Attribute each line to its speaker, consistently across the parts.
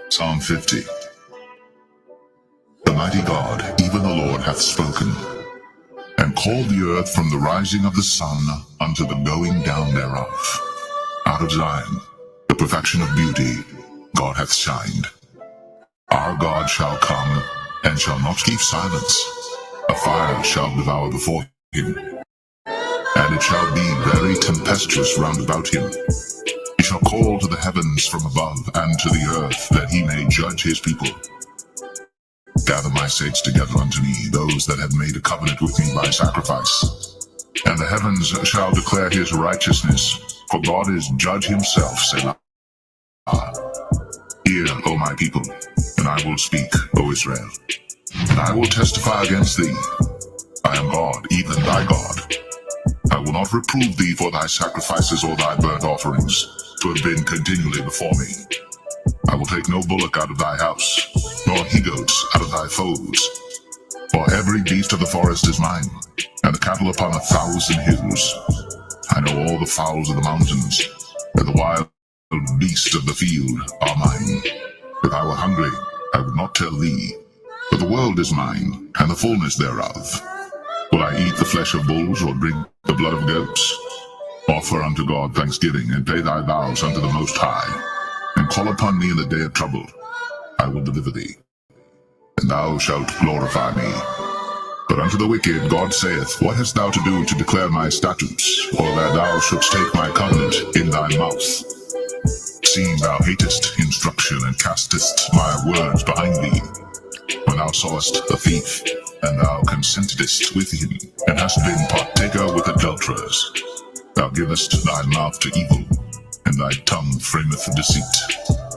Speaker 1: Psalm 50. The mighty God, even the Lord, hath spoken, and called the earth from the rising of the sun unto the going down thereof. Out of Zion, the perfection of beauty, God hath shined. Our God shall come, and shall not keep silence. A fire shall devour before him, and it shall be very tempestuous round about him. He shall call to the heavens from above, and to the earth, that he may judge his people. Gather my saints together unto me, those that have made a covenant with me by sacrifice. And the heavens shall declare his righteousness, for God is judge himself, Selah. Hear, O my people, and I will speak, O Israel. And I will testify against thee. I am God, even thy God. I will not reprove thee for thy sacrifices or thy burnt offerings, to have been continually before me. I will take no bullock out of thy house, nor he-goats out of thy folds. For every beast of the forest is mine, and the cattle upon 1,000 hills. I know all the fowls of the mountains, and the wild beasts of the field are mine. If I were hungry, I would not tell thee, but the world is mine, and the fullness thereof. Will I eat the flesh of bulls, or drink the blood of goats? Offer unto God thanksgiving, and pay thy vows unto the Most High, and call upon me in the day of trouble. I will deliver thee, and thou shalt glorify me. But unto the wicked God saith, What hast thou to do to declare my statutes, or that thou shouldst take my covenant in thy mouth? Seeing thou hatest instruction, and castest my words behind thee, when thou sawest a thief, and thou consentedst with him, and hast been partaker with adulterers. Thou givest thy mouth to evil, and thy tongue frameth deceit.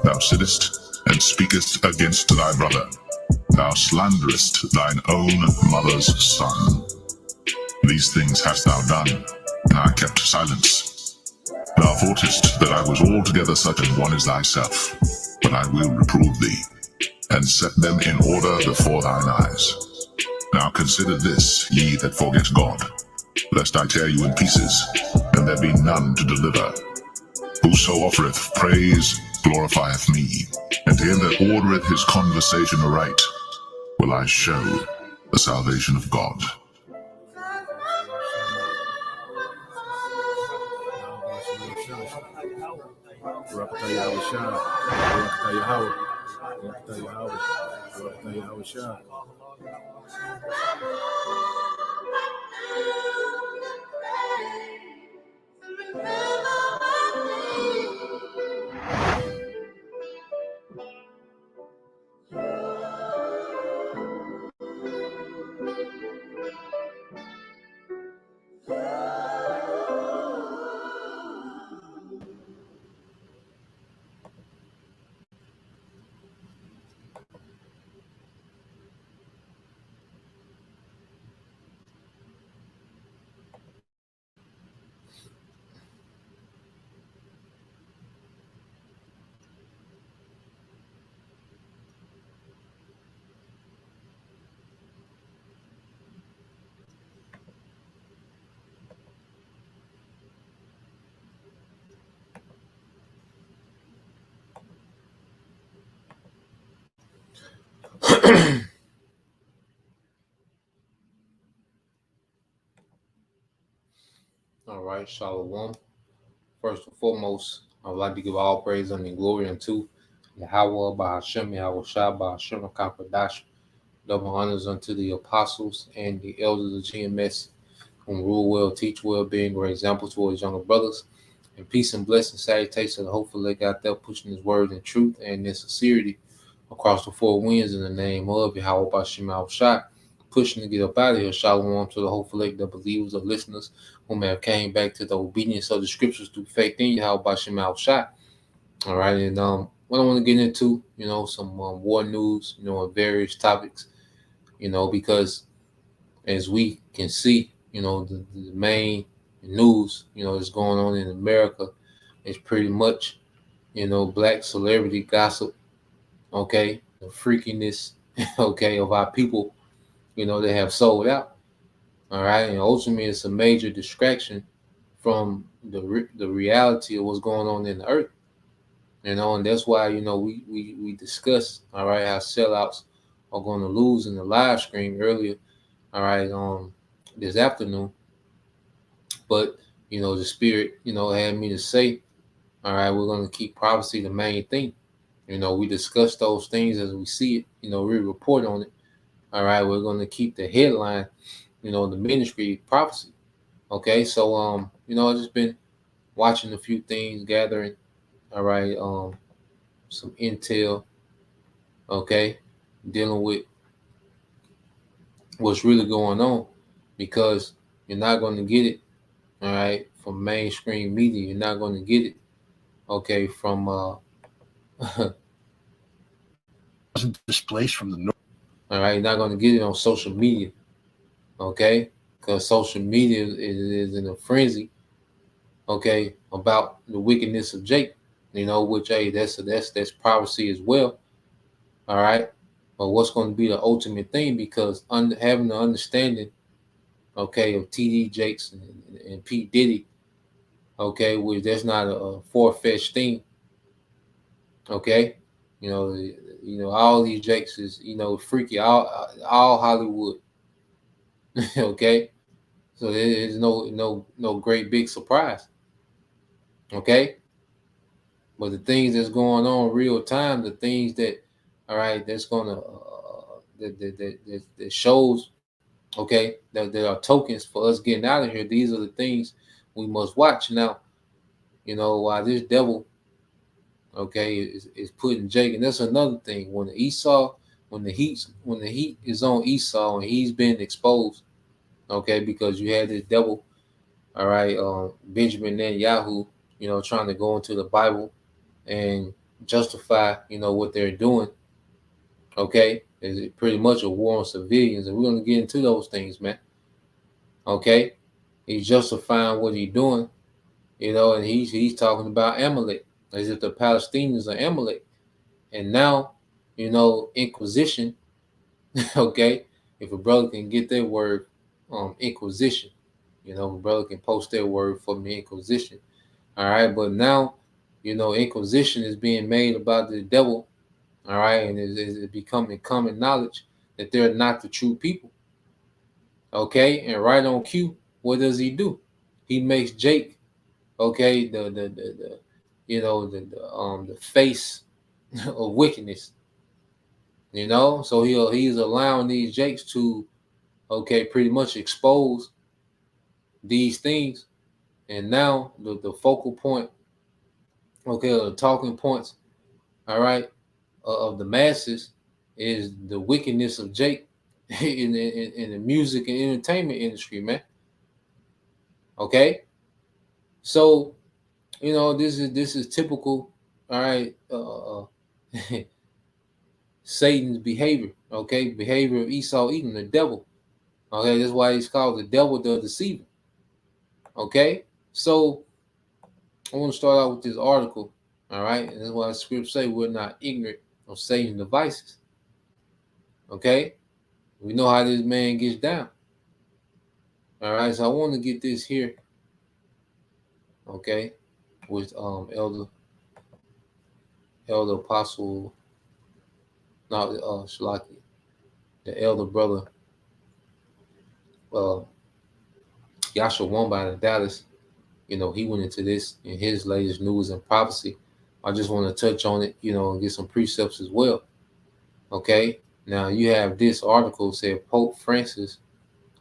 Speaker 1: Thou sittest and speakest against thy brother. Thou slanderest thine own mother's son. These things hast thou done, and I kept silence. Thou thoughtest that I was altogether such an one as thyself, but I will reprove thee, and set them in order before thine eyes. Now consider this, ye that forget God, lest I tear you in pieces, and there be none to deliver. Whoso offereth praise glorifieth me, and to him that ordereth his conversation aright will I show the salvation of God.
Speaker 2: All right, Shalom. First and foremost, I would like to give all praise and glory unto Yahweh, Bahashem, Yahweh Shah, Bahashem, Kakadash. Double honors unto the apostles and the elders of GMS, whom rule well, teach well, being great example towards younger brothers. And peace and blessing, salutation, hopefully they got there pushing his word in truth and in sincerity across the four winds in the name of Yahweh Bahashem, Yahweh Shah. Pushing to get up out of here. Shalom to the hopeful the believers or listeners whom have came back to the obedience of the scriptures through faith in Yahweh Bashem Al Shah. All right, and what I want to get into, some war news, on various topics, because as we can see, the main news, that's going on in America is pretty much, black celebrity gossip, okay, the freakiness okay, of our people, that have sold out. All right, and ultimately, it's a major distraction from the reality of what's going on in the earth. And that's why we discussed, all right, how sellouts are going to lose in the live stream earlier, all right, this afternoon. But the spirit, had me to say, all right, we're going to keep prophecy the main thing. We discuss those things as we see it. We report on it. All right, we're going to keep the headline, the ministry prophecy. Okay, so I've just been watching a few things, gathering, all right, some intel, okay, dealing with what's really going on, because you're not going to get it, all right, from mainstream media. You're not going to get it, okay, from
Speaker 3: wasn't displaced from the north.
Speaker 2: all right, you're not going to get it on social media, okay, because social media is in a frenzy, okay, about the wickedness of Jake, which that's prophecy as well, all right. But what's going to be the ultimate thing? Because having the understanding, okay, of TD Jakes and P Diddy, okay, which that's not a far-fetched thing, okay. All these Jakes is freaky, all Hollywood, okay. So there's no great big surprise, okay. But the things that's going on real time, the things that, all right, that's gonna that shows, okay, that there are tokens for us getting out of here. These are the things we must watch. Now, while this devil, okay, is putting Jake, and that's another thing. When the heat is on Esau and he's been exposed, okay, because you had this devil, all right, Benjamin Netanyahu, trying to go into the Bible and justify, what they're doing, okay, is pretty much a war on civilians, and we're gonna get into those things, man. Okay, he's justifying what he's doing, and he's talking about Amalek as if the Palestinians are Amalek, and now, Inquisition. Okay, if a brother can get that word, Inquisition, a brother can post that word for me, Inquisition. All right, but now, Inquisition is being made about the devil. All right, and it's becoming common knowledge that they're not the true people. Okay, and right on cue, what does he do? He makes Jake, okay, the face of wickedness. So he's allowing these Jakes to, okay, pretty much expose these things, and now the focal point, okay, or the talking points, all right, of the masses is the wickedness of Jake in the music and entertainment industry, man. Okay, so this is typical, all right, Satan's behavior, okay, behavior of Esau Edom, the devil. Okay, that's why he's called the devil, the deceiver. Okay, so I want to start out with this article, all right, and that's why the scripts say we're not ignorant of Satan's devices. Okay, we know how this man gets down. All right, so I want to get this here, okay, with elder apostle, not Shalaki, the elder brother, Yahshua Wamba in Dallas. He went into this in his latest news and prophecy. I just want to touch on it, and get some precepts as well. Okay, now you have this article said Pope Francis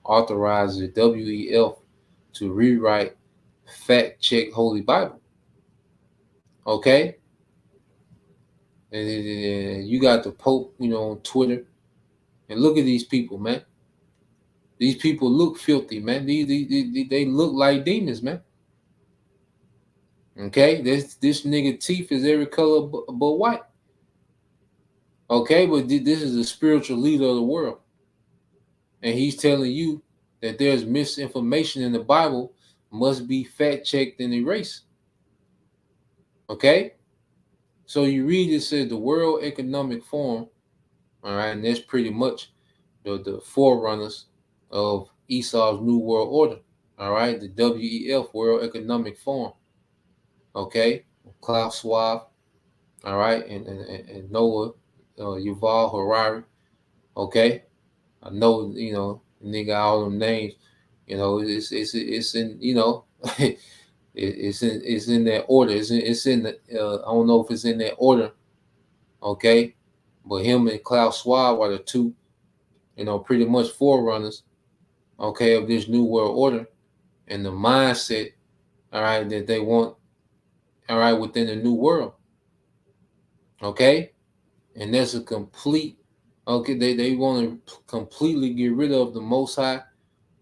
Speaker 2: authorizes WEF to rewrite fact check Holy Bible. Okay, and you got the Pope, on Twitter, and look at these people, man. These people look filthy, man. They look like demons, man. Okay, this nigga teeth is every color but white. Okay, but this is a spiritual leader of the world, and he's telling you that there's misinformation in the Bible must be fact checked and erased. Okay, so you read it says the World Economic Forum, All right, and that's pretty much the forerunners of Esau's New World Order. All right, the WEF, World Economic Forum. Okay, Klaus Schwab. All right, and Noah, Yuval Harari. Okay, I know, nigga, all them names. It's in, it's in that order. It's in the I don't know if it's in that order. Okay, but him and Klaus Schwab are the two, pretty much forerunners. Okay, of this new world order and the mindset. All right, that they want. All right, within the new world. Okay, and that's a complete. Okay, they want to completely get rid of the Most High.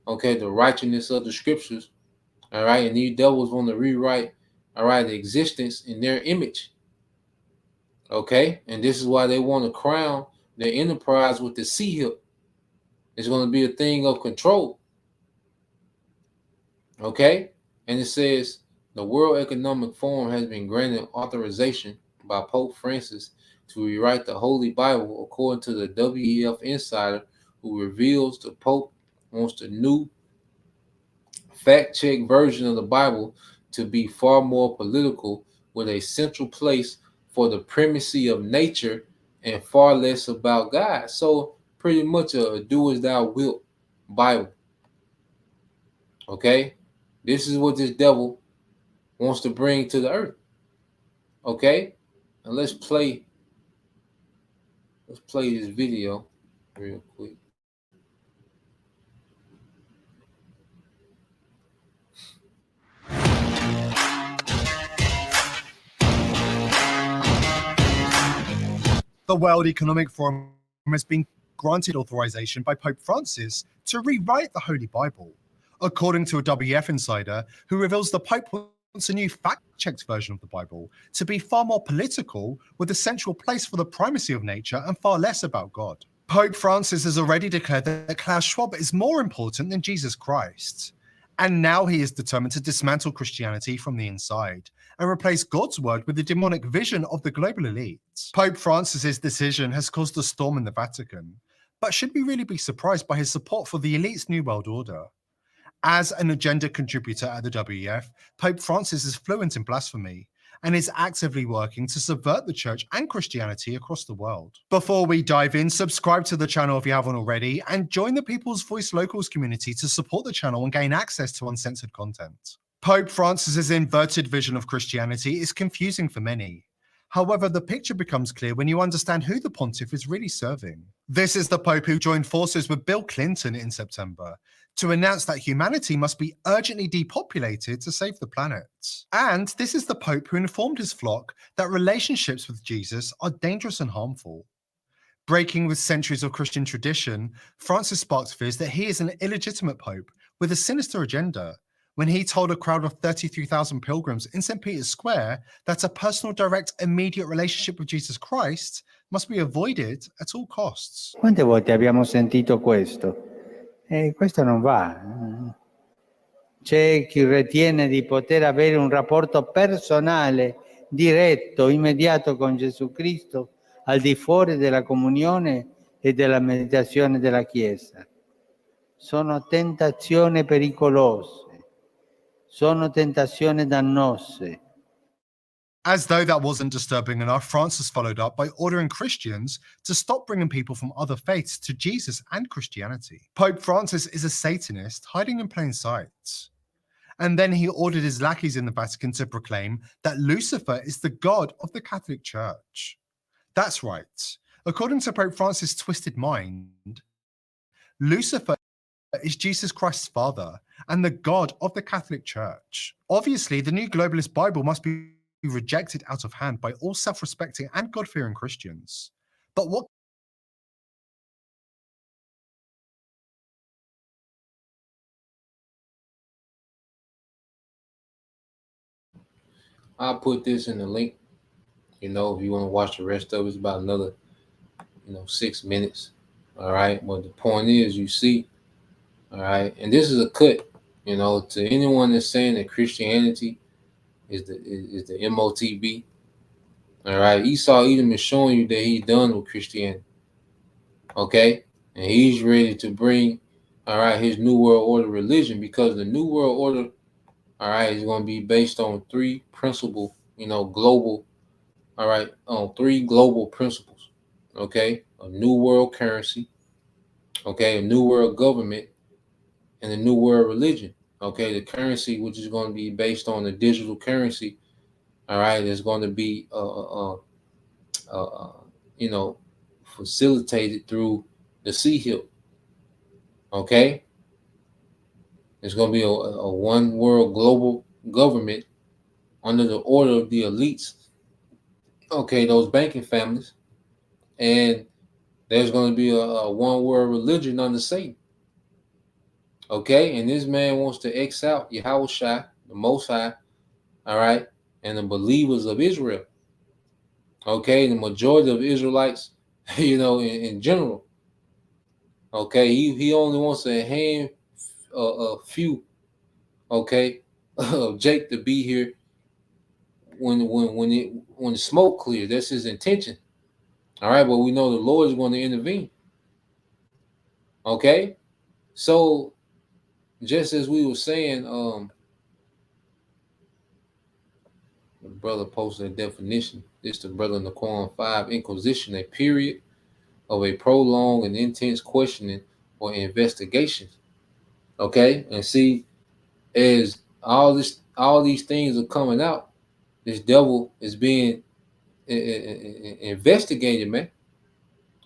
Speaker 2: Okay, the righteousness of the scriptures. All right, and these devils want to rewrite. All right, the existence in their image. Okay, and this is why they want to crown their enterprise with the sea hip. It's going to be a thing of control. Okay, and it says the World Economic Forum has been granted authorization by Pope Francis to rewrite the Holy Bible according to the WEF insider who reveals the Pope wants the new fact-check version of the Bible to be far more political with a central place for the primacy of nature and far less about God. So pretty much a do as thou wilt Bible. Okay? This is what this devil wants to bring to the earth. Okay? And let's play this video real quick.
Speaker 4: The World Economic Forum has been granted authorization by Pope Francis to rewrite the Holy Bible, according to a WF insider who reveals the Pope wants a new fact-checked version of the Bible to be far more political, with a central place for the primacy of nature and far less about God. Pope Francis has already declared that Klaus Schwab is more important than Jesus Christ. And now he is determined to dismantle Christianity from the inside and replace God's word with the demonic vision of the global elite. Pope Francis's decision has caused a storm in the Vatican, but should we really be surprised by his support for the elite's New World Order? As an agenda contributor at the WEF, Pope Francis is fluent in blasphemy and is actively working to subvert the church and Christianity across the world. Before we dive in, subscribe to the channel if you haven't already, and join the People's Voice Locals community to support the channel and gain access to uncensored content. Pope Francis's inverted vision of Christianity is confusing for many. However, the picture becomes clear when you understand who the pontiff is really serving. This is the Pope who joined forces with Bill Clinton in September to announce that humanity must be urgently depopulated to save the planet. And this is the Pope who informed his flock that relationships with Jesus are dangerous and harmful. Breaking with centuries of Christian tradition, Francis sparked fears that he is an illegitimate Pope with a sinister agenda when he told a crowd of 33,000 pilgrims in St. Peter's Square that a personal, direct, immediate relationship with Jesus Christ must be avoided at all costs.
Speaker 5: Quante volte abbiamo sentito questo? Questo non va. C'è chi ritiene di poter avere un rapporto personale, diretto, immediato con Gesù Cristo, al di fuori della comunione e della meditazione della Chiesa. Sono tentazioni pericolose. Sono tentazioni dannose.
Speaker 4: As though that wasn't disturbing enough, Francis followed up by ordering Christians to stop bringing people from other faiths to Jesus and Christianity. Pope Francis is a Satanist hiding in plain sight. And then he ordered his lackeys in the Vatican to proclaim that Lucifer is the god of the Catholic Church. That's right. According to Pope Francis' twisted mind, Lucifer is Jesus Christ's father and the god of the Catholic Church. Obviously, the new globalist Bible must be rejected out of hand by all self-respecting and God-fearing Christians. But what
Speaker 2: I'll put this in the link. If you want to watch the rest of it, it's about another, 6 minutes. All right. But the point is, you see, all right, and this is a cut, to anyone that's saying that Christianity is the MOTB. All right. Esau Edom is showing you that he's done with Christianity. Okay, and he's ready to bring, all right, his new world order religion, because the new world order, all right, is going to be based on three principal, global, all right, on three global principles. Okay, a new world currency, okay, a new world government, and a new world religion. Okay, the currency, which is going to be based on the digital currency, all right, is going to be uh, uh, you know, facilitated through the sea hill. Okay, it's going to be a one world global government under the order of the elites. Okay, those banking families, and there's going to be a one world religion under Satan. Okay, and this man wants to X out Yahweh Shai, the Most High, all right, and the believers of Israel. Okay, the majority of Israelites, in general. Okay, he only wants a few, okay, of Jake to be here when the smoke clears. That's his intention. All right, but we know the Lord is going to intervene. Okay, so just as we were saying, the brother posted a definition. This the brother in the Quran 5: Inquisition, a period of a prolonged and intense questioning or investigation. Okay, and see, as all these things are coming out, this devil is being investigated, man.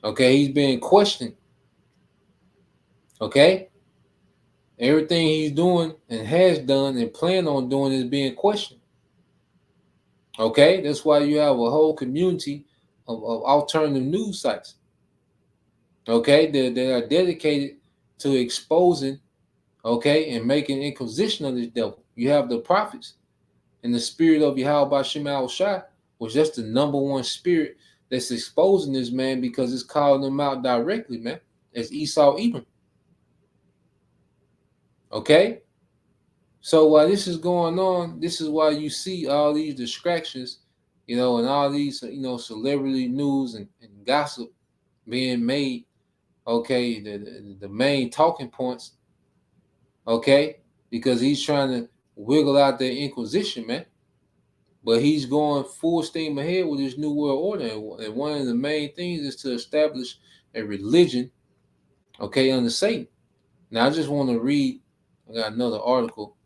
Speaker 2: Okay, he's being questioned. Okay, everything he's doing and has done and plan on doing is being questioned. Okay, that's why you have a whole community of alternative news sites. Okay, they are dedicated to exposing, okay, and making inquisition of this devil. You have the prophets and the spirit of Yahweh Bashim Al Shai, which that's the number one spirit that's exposing this man, because it's calling them out directly, man, as Esau Edom. Okay, so while this is going on, this is why you see all these distractions, and all these, celebrity news and gossip being made. Okay, the main talking points. Okay, because he's trying to wiggle out the Inquisition, man. But he's going full steam ahead with his new world order, and one of the main things is to establish a religion, okay, under Satan. Now I just want to read. I got another article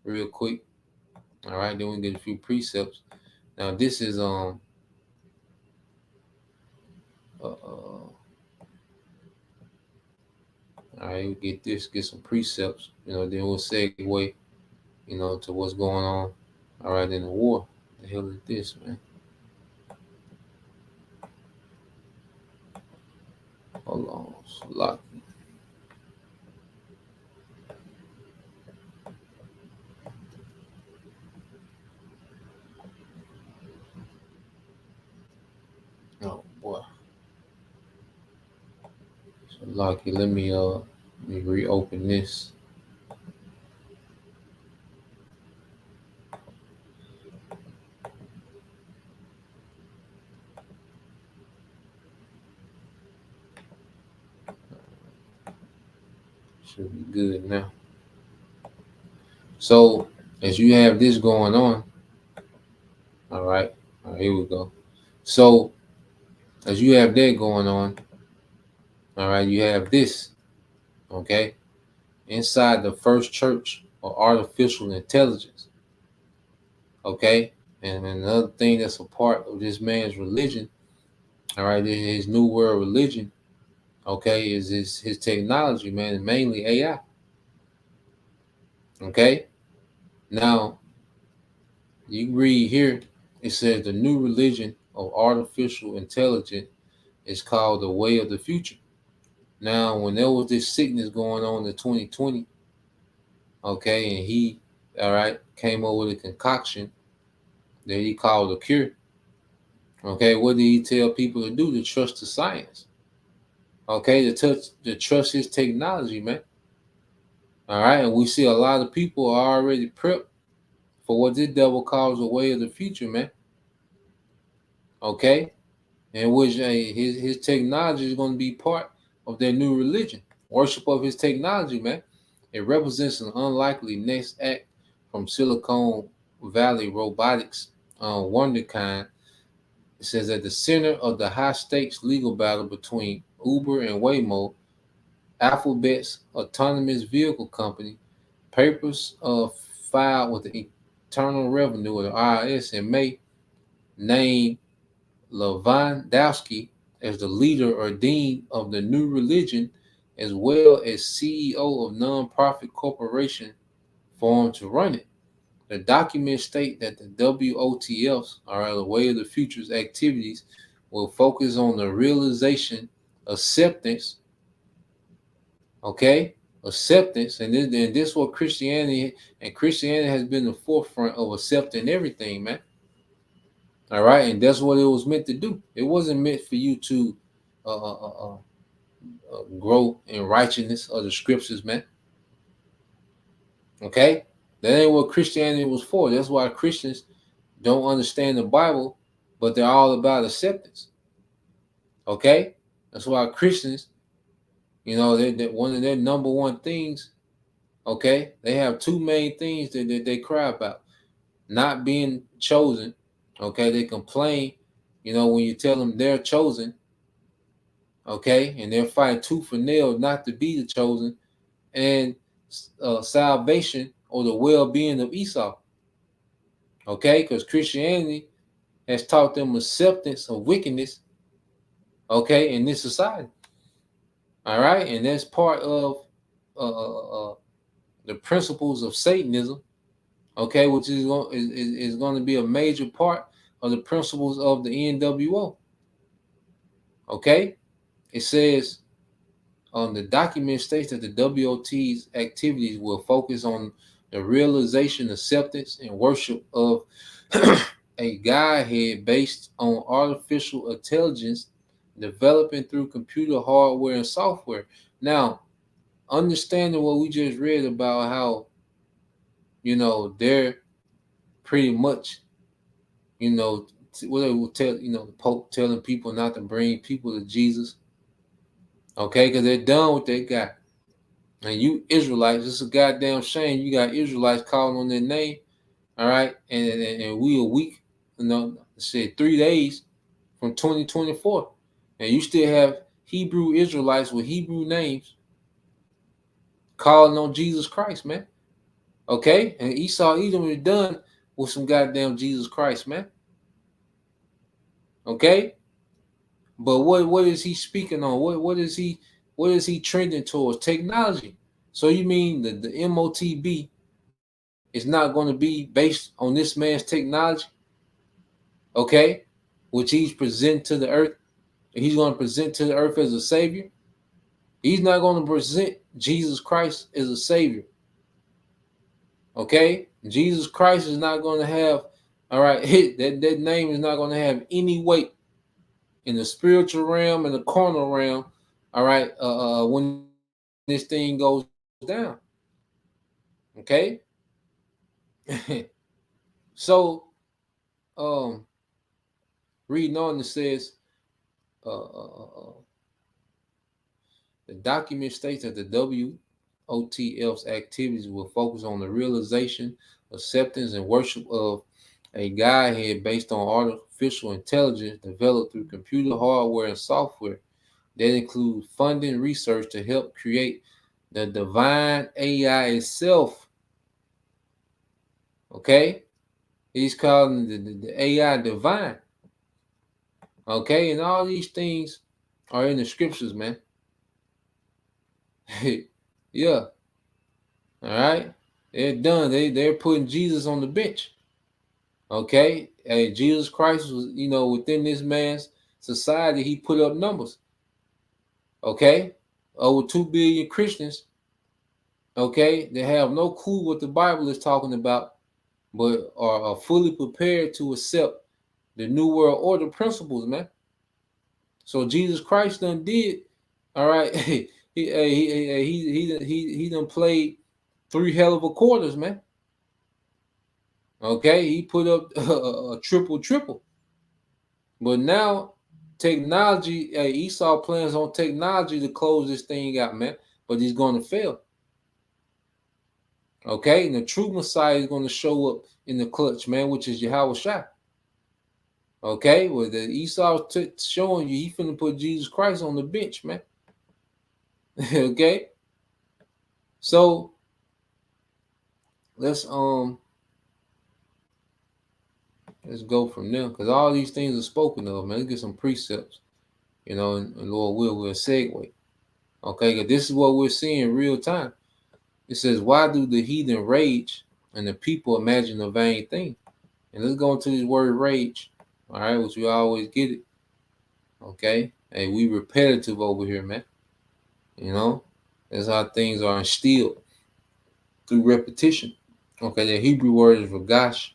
Speaker 2: real quick. All right, then we get a few precepts. Now this is all right, we get some precepts, then we'll segue, to what's going on, all right, in the war. The hell is this, man? Hold on, lock. Oh boy. So Lucky, let me reopen this. Should be good now. So as you have this going on, all right, here we go. So as you have that going on, all right, you have this, okay, inside the first church of artificial intelligence, okay, and another thing that's a part of this man's religion, all right, his new world religion, okay, is his technology, man, and mainly AI. Okay, now you read here, it says the new religion of artificial intelligence is called the way of the future. Now, when there was this sickness going on in 2020, okay, and he, all right, came up with a concoction that he called a cure. Okay, what did he tell people to do? To trust the science. Okay, to trust his technology, man. All right, and we see a lot of people are already prepped for what this devil calls the way of the future, man. Okay, in which his technology is going to be part of their new religion, worship of his technology, man. It represents an unlikely next act from Silicon Valley Robotics, WonderKind. It says at the center of the high-stakes legal battle between Uber and Waymo, Alphabet's autonomous vehicle company, papers filed with the Internal Revenue or the IRS in May named Lewandowski as the leader or dean of the new religion, as well as CEO of nonprofit corporation formed to run it. The documents state that the WOTFs, or the Way of the Future's activities, will focus on the realization, acceptance, acceptance, and this is what Christianity has been the forefront of accepting everything, man. All right, and that's what it was meant to do. It wasn't meant for you to grow in righteousness of the scriptures, man. Okay, that ain't what Christianity was for. That's why Christians don't understand the Bible, but they're all about acceptance. Okay, that's why Christians, that one of their number one things. Okay, they have two main things that they cry about: not being chosen. Okay, they complain, when you tell them they're chosen. Okay, and they're fighting tooth and nail not to be the chosen, and salvation or the well-being of Esau. Okay, because Christianity has taught them acceptance of wickedness. Okay, in this society. All right, and that's part of the principles of Satanism. Okay, which is going to be a major part of the principles of the NWO. Okay, it says the document states that the WOT's activities will focus on the realization, acceptance, and worship of a Godhead based on artificial intelligence developing through computer hardware and software. Now, understanding what we just read about how, they're pretty much, what they will tell, the Pope telling people not to bring people to Jesus. Okay, because they're done with that guy. And you Israelites, it's a goddamn shame you got Israelites calling on their name. All right, and we a week, said 3 days from 2024, and you still have Hebrew Israelites with Hebrew names calling on Jesus Christ, man. Okay, and Esau Edom is done with some goddamn Jesus Christ, man. Okay, but what is he speaking on? What is he trending towards? Technology. So you mean the MOTB is not going to be based on this man's technology? Okay, which he's presenting to the earth. He's going to present to the earth as a savior. He's not going to present Jesus Christ as a savior. Okay, Jesus Christ is not going to have, all right, that name is not going to have any weight in the spiritual realm and the carnal realm. All right, when this thing goes down. Okay, so reading on, it says the document states that the WOTF's activities will focus on the realization, acceptance, and worship of a Godhead based on artificial intelligence developed through computer hardware and software that include funding research to help create the divine AI itself. Okay, he's calling the AI divine. Okay, and all these things are in the scriptures, man. Yeah. All right. They're done. They're putting Jesus on the bench. Okay. Hey, Jesus Christ was, within this man's society, he put up numbers. Okay. Over 2 billion Christians. Okay. They have no clue what the Bible is talking about, but are fully prepared to accept the New World Order principles, man. So Jesus Christ done did. All right. He done played 3 hell of a quarters, man. Okay, he put up a triple. But now technology, Esau plans on technology to close this thing out, man, but he's going to fail. Okay, and the true Messiah is going to show up in the clutch, man, which is Yahweh Shai. Okay, well, the Esau showing you he finna put Jesus Christ on the bench, man. Okay, so let's go from there, because all these things are spoken of, man. Let's get some precepts, and Lord will segue. Okay, because this is what we're seeing in real time. It says, why do the heathen rage and the people imagine a vain thing? And let's go into this word rage, all right, which we always get it. Okay, hey, we repetitive over here, man. That's how things are instilled through repetition. Okay, the Hebrew word is ragash,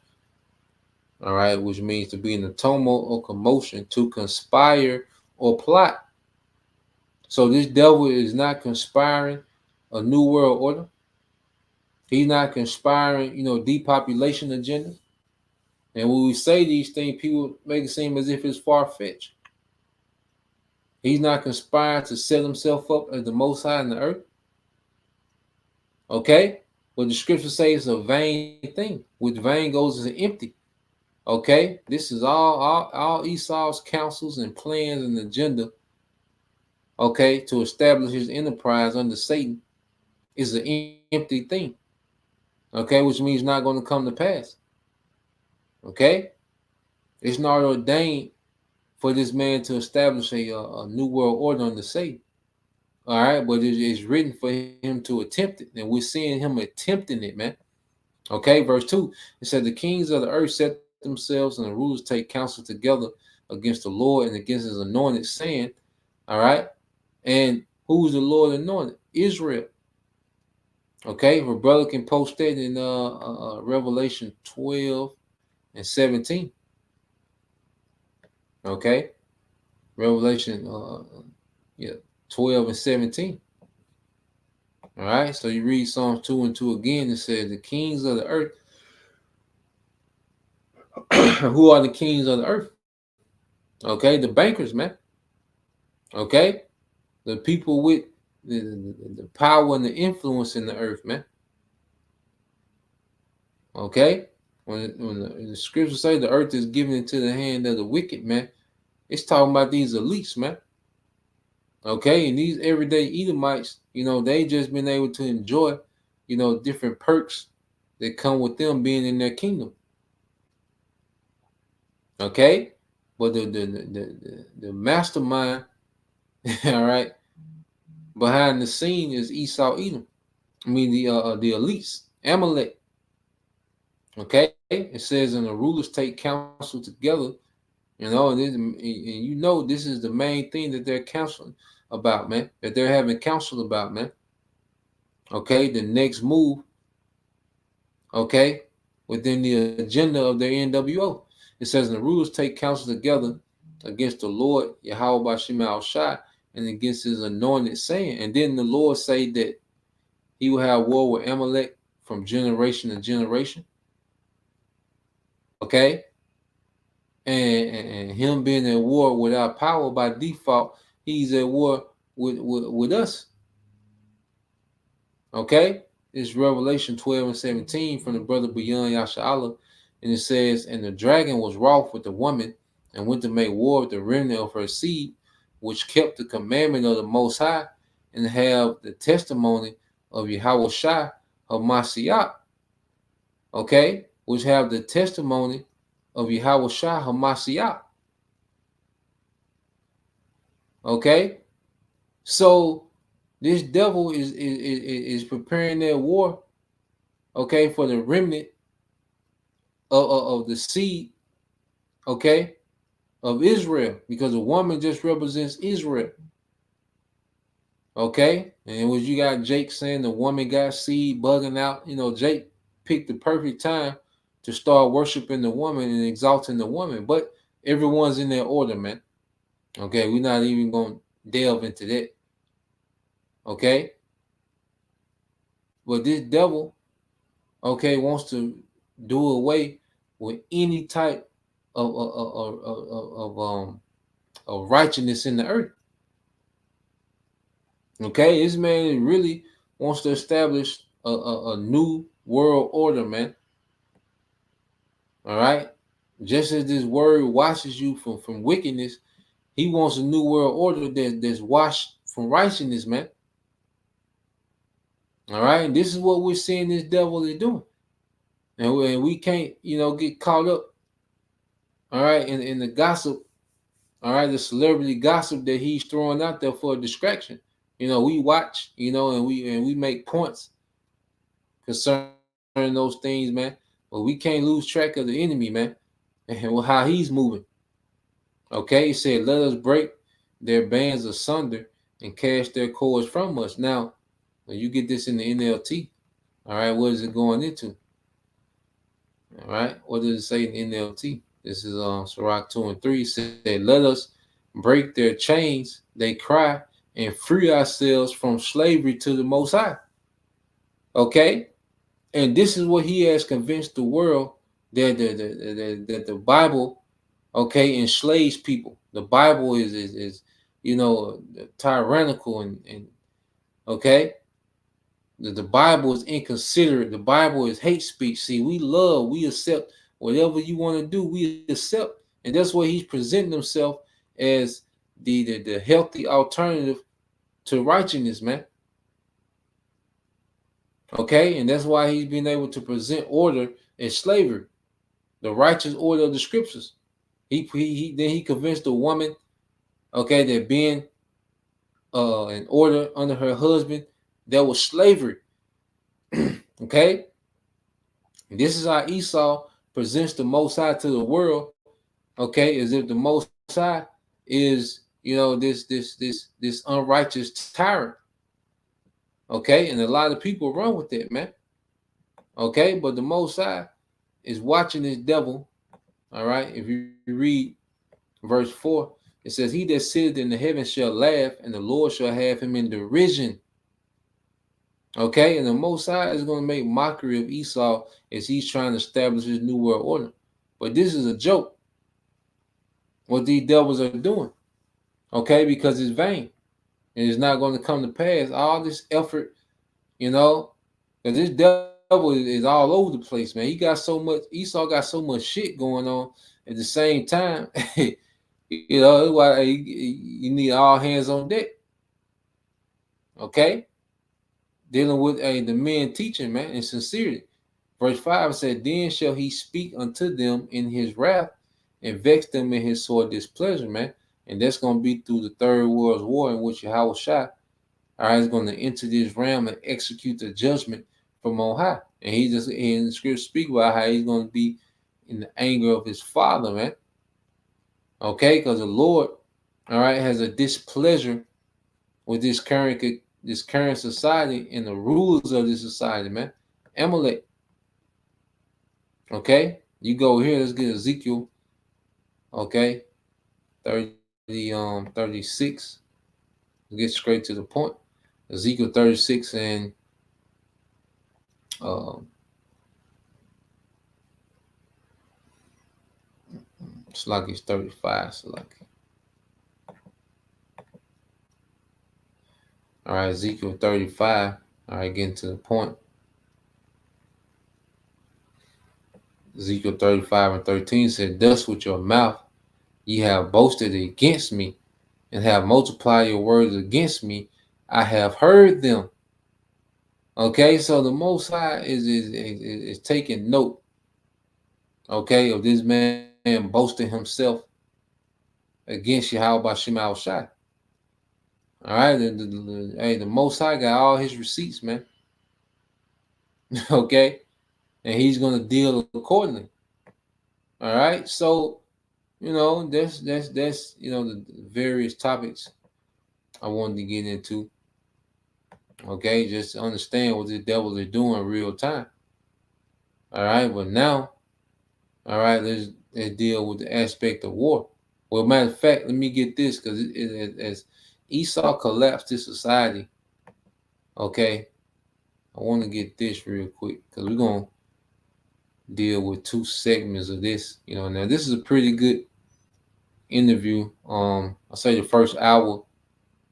Speaker 2: all right, which means to be in a tumult or commotion, to conspire or plot. So this devil is not conspiring a new world order. He's not conspiring, depopulation agenda. And when we say these things, people make it seem as if it's far-fetched. He's not conspiring to set himself up as the Most High in the earth. Okay? But the scripture says it's a vain thing. With vain goes as empty. Okay? This is all Esau's counsels and plans and agenda, okay, to establish his enterprise under Satan is an empty thing. Okay? Which means not going to come to pass. Okay? It's not ordained for this man to establish a new world order under Satan. All right, but it's written for him to attempt it, and we're seeing him attempting it, man. Okay, verse 2, it said, the kings of the earth set themselves and the rulers take counsel together against the Lord and against his anointed, saying, all right, and who's the Lord anointed? Israel. Okay, your brother can post that in Revelation 12 and 17. Okay, Revelation 12 and 17. All right, so you read Psalms 2 and 2 again. It says, the kings of the earth. Who are the kings of the earth? Okay, the bankers, man. Okay, the people with the power and the influence in the earth, man. Okay, when the scriptures say the earth is given into the hand of the wicked, man, it's talking about these elites, man. Okay, and these everyday Edomites, they just been able to enjoy, different perks that come with them being in their kingdom. Okay, but the mastermind, all right, behind the scene is Esau Edom. I mean the elites, Amalek. Okay, it says, and the rulers take counsel together, and this is the main thing that they're counseling about, man. That they're having counsel about, man. Okay, the next move. Okay, within the agenda of their NWO. It says, and the rulers take counsel together against the Lord, Yahweh Bashim al-Shai, and against his anointed, saying, and then the Lord say that he will have war with Amalek from generation to generation. Okay? And him being at war without power by default, he's at war with us. Okay? It's Revelation 12 and 17 from the brother Beyond Yasha'Allah. And it says, and the dragon was wroth with the woman and went to make war with the remnant of her seed, which kept the commandment of the Most High and have the testimony of Yahweh Shai, her Mashiach. Okay? Which have the testimony of Yahweh Shai, her Mashiach. Okay? So this devil is preparing their war, okay, for the remnant of the seed, okay, of Israel, because a woman just represents Israel. Okay, and when you got Jake saying the woman got seed bugging out, Jake picked the perfect time to start worshiping the woman and exalting the woman, but everyone's in their order, man. Okay, we're not even going to delve into that. Okay, but this devil, okay, wants to do away with any type of of righteousness in the earth. Okay, this man really wants to establish a new world order, man. All right, just as this word washes you from wickedness, he wants a new world order that's washed from righteousness, man. All right, and this is what we're seeing this devil is doing, and we can't, get caught up, all right, in the gossip, all right, the celebrity gossip that he's throwing out there for a distraction. We watch, and we make points concerning those things, man. But we can't lose track of the enemy, man, and how he's moving. Okay, he said, "Let us break their bands asunder and cast their cords from us." Now, when you get this in the NLT, all right, what is it going into? All right, what does it say in NLT? This is Sirach 2:3. It said, "Let us break their chains," they cry, "and free ourselves from slavery to the Most High." Okay, and this is what he has convinced the world that the Bible, okay, enslaves people. The Bible is tyrannical and okay. The Bible is inconsiderate. The Bible is hate speech. See, we accept whatever you want to do, we accept. And that's why he's presenting himself as the healthy alternative to righteousness, man. Okay, and that's why he's been able to present order as slavery, the righteous order of the scriptures. He convinced the woman, okay, that being in order under her husband, that was slavery. Okay, and this is how Esau presents the Most High to the world. Okay, as if the Most High is this unrighteous tyrant. Okay, and a lot of people run with that, man. Okay, but the Most High is watching this devil. All right, if you read verse 4, it says, "He that sitteth in the heavens shall laugh, and the Lord shall have him in derision." Okay, and the Most High is going to make mockery of Esau as he's trying to establish his new world order. But this is a joke, what these devils are doing. Okay, because it's vain. And it's not going to come to pass. All this effort, because this devil is all over the place, man. Esau got so much shit going on at the same time. Why you need all hands on deck. Okay? Dealing with the men teaching, man, in sincerity. Verse 5 said, "Then shall he speak unto them in his wrath and vex them in his sore displeasure," man. And that's going to be through the Third World War, in which Yahweh Shai, all right, is going to enter this realm and execute the judgment from on high. And he just in the scripture speak about how he's going to be in the anger of his father, man. Okay, because the Lord, all right, has a displeasure with this current society and the rulers of this society, man. Amalek. Okay, you go here. Let's get Ezekiel. Okay, 36. Let's get straight to the point. Ezekiel 36 and it's like it's 35. So like, all right, Ezekiel 35. All right, getting to the point. Ezekiel 35:13 said, "Thus with your mouth ye have boasted against me, and have multiplied your words against me. I have heard them." Okay, so the Most High is taking note, okay, of this man boasting himself against Yahweh Shema Shai. All right, the Most High got all his receipts, man. Okay, and he's gonna deal accordingly. All right, so that's the various topics I wanted to get into. Okay, just to understand what the devil is doing in real time. All right, but now, all right, let's deal with the aspect of war. Well, matter of fact, let me get this, because as Esau collapsed his society, okay, I want to get this real quick, because we're going to deal with two segments of this. Now this is a pretty good interview. I say the first hour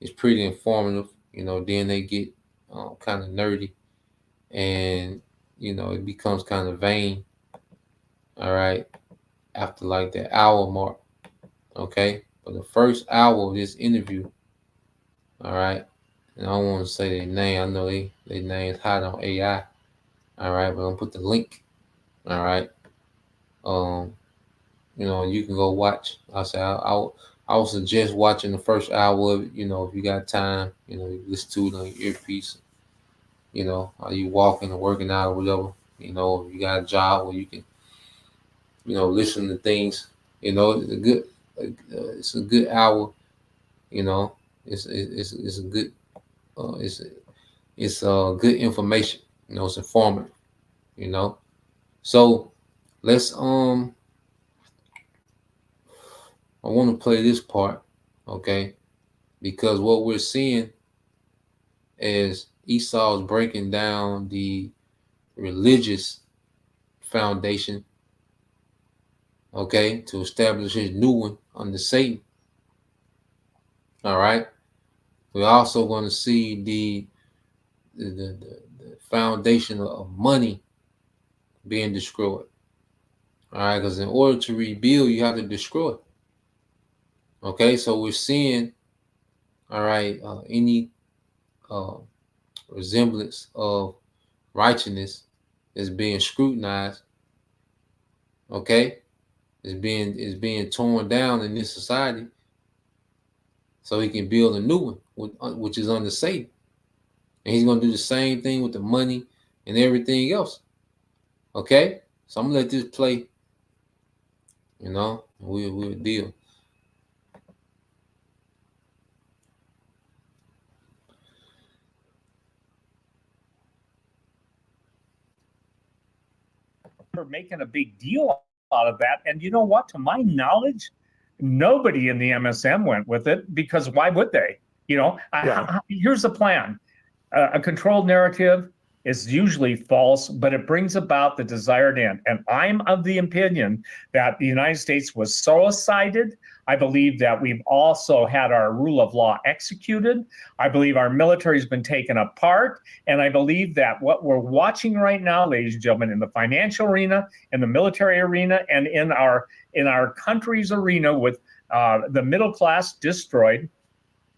Speaker 2: is pretty informative. Then they get kind of nerdy, and it becomes kind of vain. All right, after like that hour mark. Okay, but the first hour of this interview, all right, and I don't want to say their name. I know their name's hot on AI. All right, but I'm gonna put the link. All right, um, you can go watch. I would suggest watching the first hour of it. If you got time, you listen to it on your earpiece. Are you walking or working out or whatever? If you got a job where you can, listen to things. It's a good hour. You know, it's a good, it's good information. It's informative. You know, so let's I want to play this part, okay? Because what we're seeing is Esau is breaking down the religious foundation, okay, to establish his new one under Satan. All right. We're also going to see the foundation of money being destroyed. All right, because in order to rebuild, you have to destroy. Okay, so we're seeing, all right, any resemblance of righteousness is being scrutinized. Okay, is being torn down in this society, so he can build a new one, which is under Satan, and he's going to do the same thing with the money and everything else. Okay, so I'm gonna let this play. We'll deal.
Speaker 6: Are making a big deal out of that. And you know what? To my knowledge, nobody in the MSM went with it, because why would they? Here's the plan. A controlled narrative is usually false, but it brings about the desired end. And I'm of the opinion that the United States was Soros-sided. I believe that we've also had our rule of law executed. I believe our military has been taken apart. And I believe that what we're watching right now, ladies and gentlemen, in the financial arena, in the military arena, and in our country's arena, with the middle class destroyed,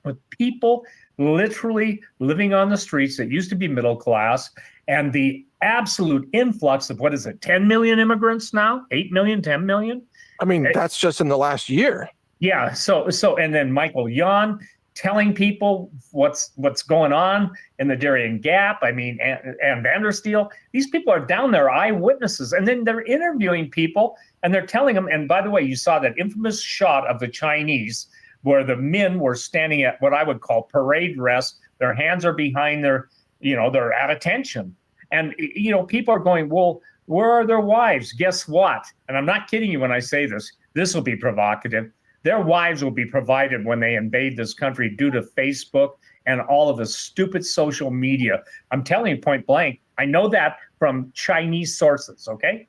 Speaker 6: with people literally living on the streets that used to be middle class, and the absolute influx of, 10 million immigrants now? 8 million, 10 million?
Speaker 7: I mean, that's just in the last year.
Speaker 6: Yeah. So, and then Michael Yon telling people what's going on in the Darien Gap. I mean, and Vandersteel, these people are down there, eyewitnesses, and then they're interviewing people and they're telling them. And by the way, you saw that infamous shot of the Chinese where the men were standing at what I would call parade dress. Their hands are behind their, they're at attention. And, people are going, well, where are their wives? Guess what? And I'm not kidding you when I say this. This will be provocative. Their wives will be provided when they invade this country due to Facebook and all of the stupid social media. I'm telling you point blank. I know that from Chinese sources, okay?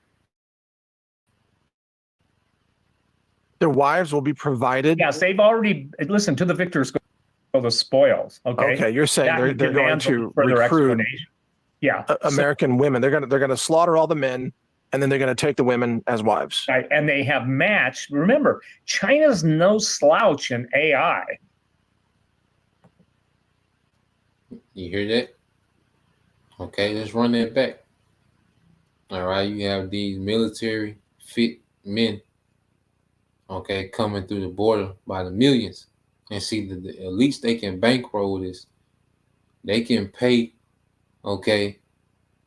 Speaker 7: Their wives will be provided?
Speaker 6: Yes, they've already, listen, to the victors go the spoils, okay?
Speaker 7: Okay, you're saying they're going to recruit American women. They're going to slaughter all the men, and then they're going to take the women as wives.
Speaker 6: Right, and they have matched. Remember, China's no slouch in AI.
Speaker 2: You hear that? Okay, let's run that back. All right, you have these military fit men, okay, coming through the border by the millions. And see, at least they can bankroll this. They can pay, okay,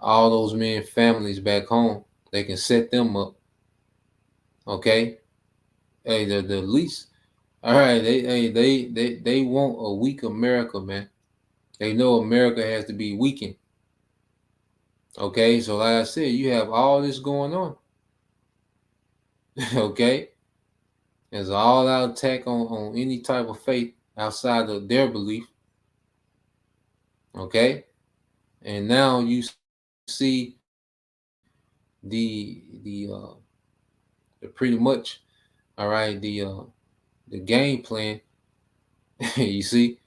Speaker 2: all those men families back home. They can set them up. Okay. Hey, the least. All right. They want a weak America, man. They know America has to be weakened. Okay. So like I said, you have all this going on. Okay. There's an all-out attack on any type of faith outside of their belief. Okay. And now you see the pretty much, all right, the the game plan, you see,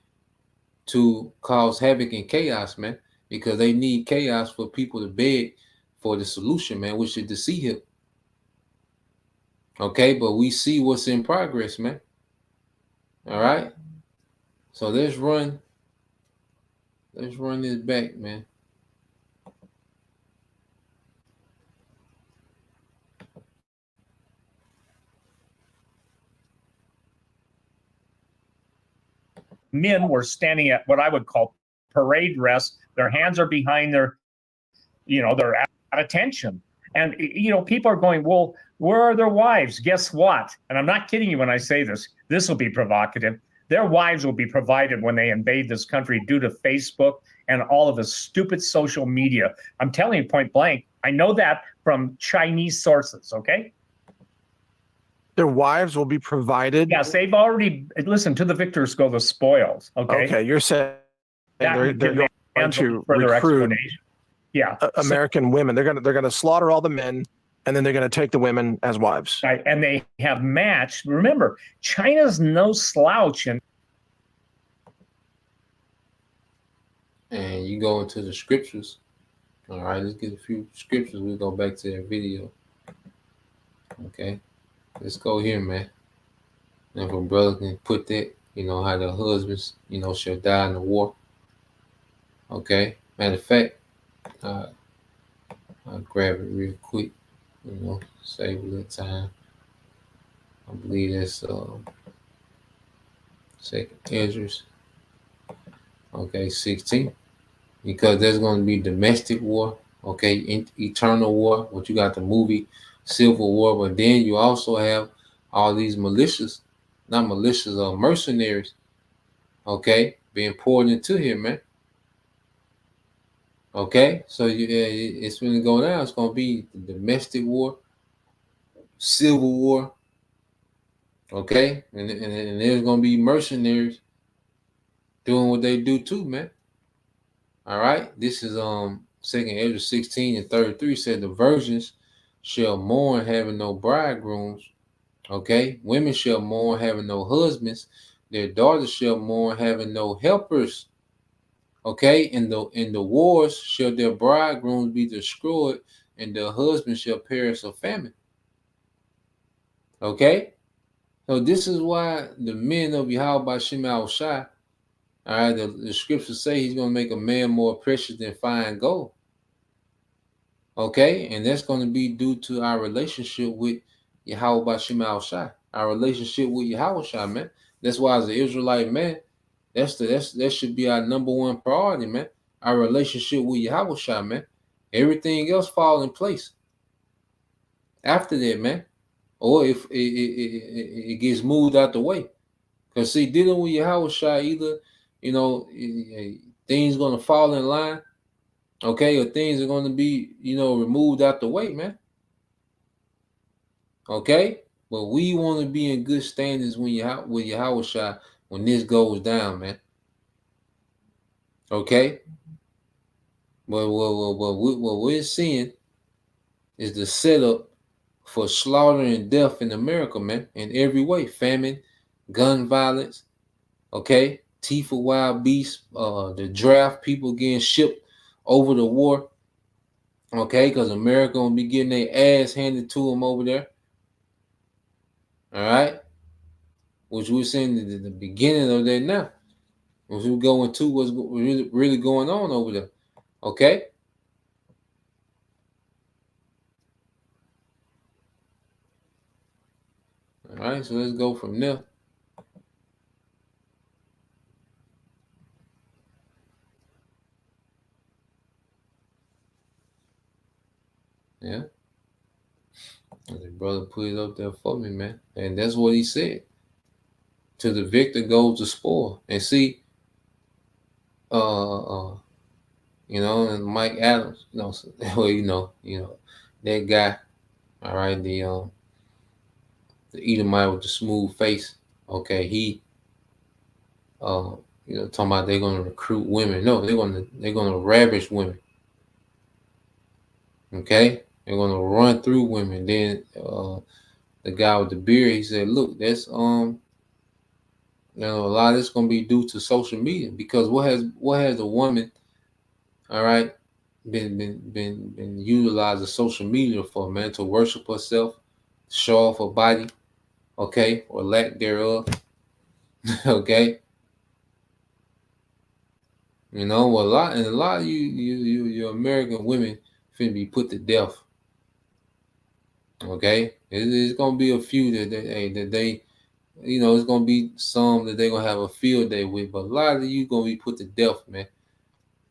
Speaker 2: to cause havoc and chaos, man, because they need chaos for people to beg for the solution, man, which is to see him. Okay, but we see what's in progress, man. All right. So let's run this back, man.
Speaker 6: Men were standing at what I would call parade dress. Their hands are behind their, they're at attention. And, people are going, well, where are their wives? Guess what? And I'm not kidding you when I say this. This will be provocative. Their wives will be provided when they invade this country due to Facebook and all of the stupid social media. I'm telling you point blank. I know that from Chinese sources, okay?
Speaker 7: Their wives will be provided?
Speaker 6: Yes, they've already, listen, to the victors go the spoils, okay?
Speaker 7: Okay, you're saying they're going to recruit American women. They're going to slaughter all the men, and then they're going to take the women as wives.
Speaker 6: Right, and they have matched. Remember, China's no slouch. And
Speaker 2: you go into the scriptures. All right, let's get a few scriptures. We'll go back to that video. Okay, let's go here, man. And if a brother can put that, how the husbands, shall die in the war. Okay, matter of fact, I'll grab it real quick, save a little time. I believe that's Second Esdras. Okay, 16. Because there's going to be domestic war, okay, eternal war. What you got the movie Civil War, but then you also have all these militias, not militias, mercenaries, okay, being poured into here, man. Okay, so it's going to go down. It's going to be the domestic war, civil war, okay, and there's going to be mercenaries doing what they do too, man. All right, this is Second Esdras 16:33 said the virgins shall mourn having no bridegrooms. Okay, women shall mourn having no husbands. Their daughters shall mourn having no helpers. Okay, in the wars shall their bridegrooms be destroyed, and their husbands shall perish of famine. Okay, so this is why the men of Yahweh Shem Shai, all right, the scriptures say he's going to make a man more precious than fine gold. Okay, and that's going to be due to our relationship with Yahweh Shem Shai, our relationship with Yahweh Shai, man. That's why as an Israelite man, that should be our number one priority, man. Our relationship with Yahweh Shai, man. Everything else fall in place after that, man. Or if it gets moved out the way. Because see, dealing with Yahweh Shai, either things gonna fall in line, okay, or things are gonna be, removed out the way, man. Okay, but we want to be in good standings with Yahweh Shai when this goes down, man. Okay, but what we're seeing is the setup for slaughter and death in America, man, in every way: famine, gun violence, okay. Teeth of wild beasts, the draft, people getting shipped over the war, okay, because America gonna be getting their ass handed to them over there, all right, which we're seeing the beginning of that now, as we go into what's really going on over there, okay. All right, so let's go from there. Yeah. And the brother put it up there for me, man. And that's what he said. To the victor goes the spoil. And see, and Mike Adams, well, that guy, all right, the Edomite with the smooth face, okay, he talking about they're gonna recruit women. No, they're gonna ravish women. Okay? They're gonna run through women. Then the guy with the beard, he said, look, that's You know, a lot of this gonna be due to social media, because what has a woman, all right, been utilizing social media for, man? To worship herself, show off her body, okay, or lack thereof, okay. You know, a lot of you American women finna be put to death. Okay, it's gonna be a few that they, you know, it's gonna be some that they gonna have a field day with, but a lot of you gonna be put to death, man.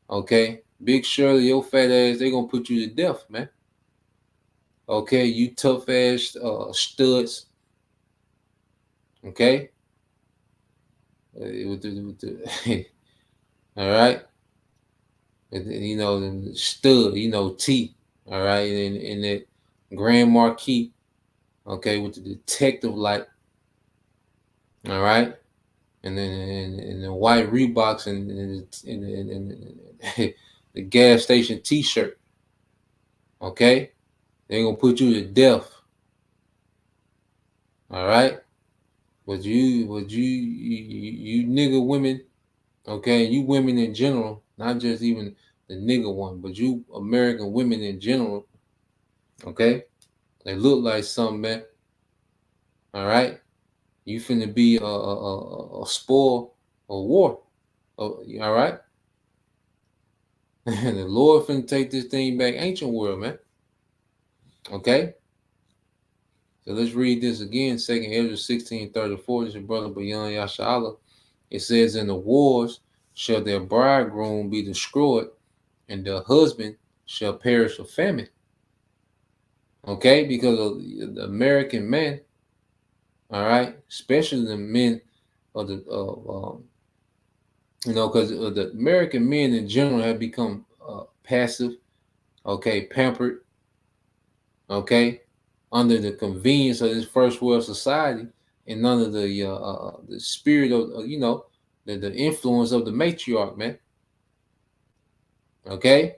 Speaker 2: Okay, Big Shirley, your fat ass, they gonna put you to death, man. Okay, you tough ass studs. Okay, all right, you know, the stud, you know, T, all right, and that Grand Marquis, okay, with the detective light, all right, and then and the white Reeboks and the gas station T-shirt, okay, they're gonna put you to death, all right. But you nigga women, okay, you women in general, not just even the nigga one, but you American women in general, okay, they look like something, man. All right, you finna be a spoil of war. Oh, all right, and the Lord finna take this thing back, ancient world, man. Okay, so let's read this again. 2nd Ezra 16:34. This is your brother Bayan Yashala. It says, "In the wars shall their bridegroom be destroyed, and their husband shall perish of famine." Okay, because of the American men, all right, especially the men of the you know, because the American men in general have become passive, okay, pampered, okay, under the convenience of this first world society, and under the spirit of you know, the influence of the matriarch, man. Okay,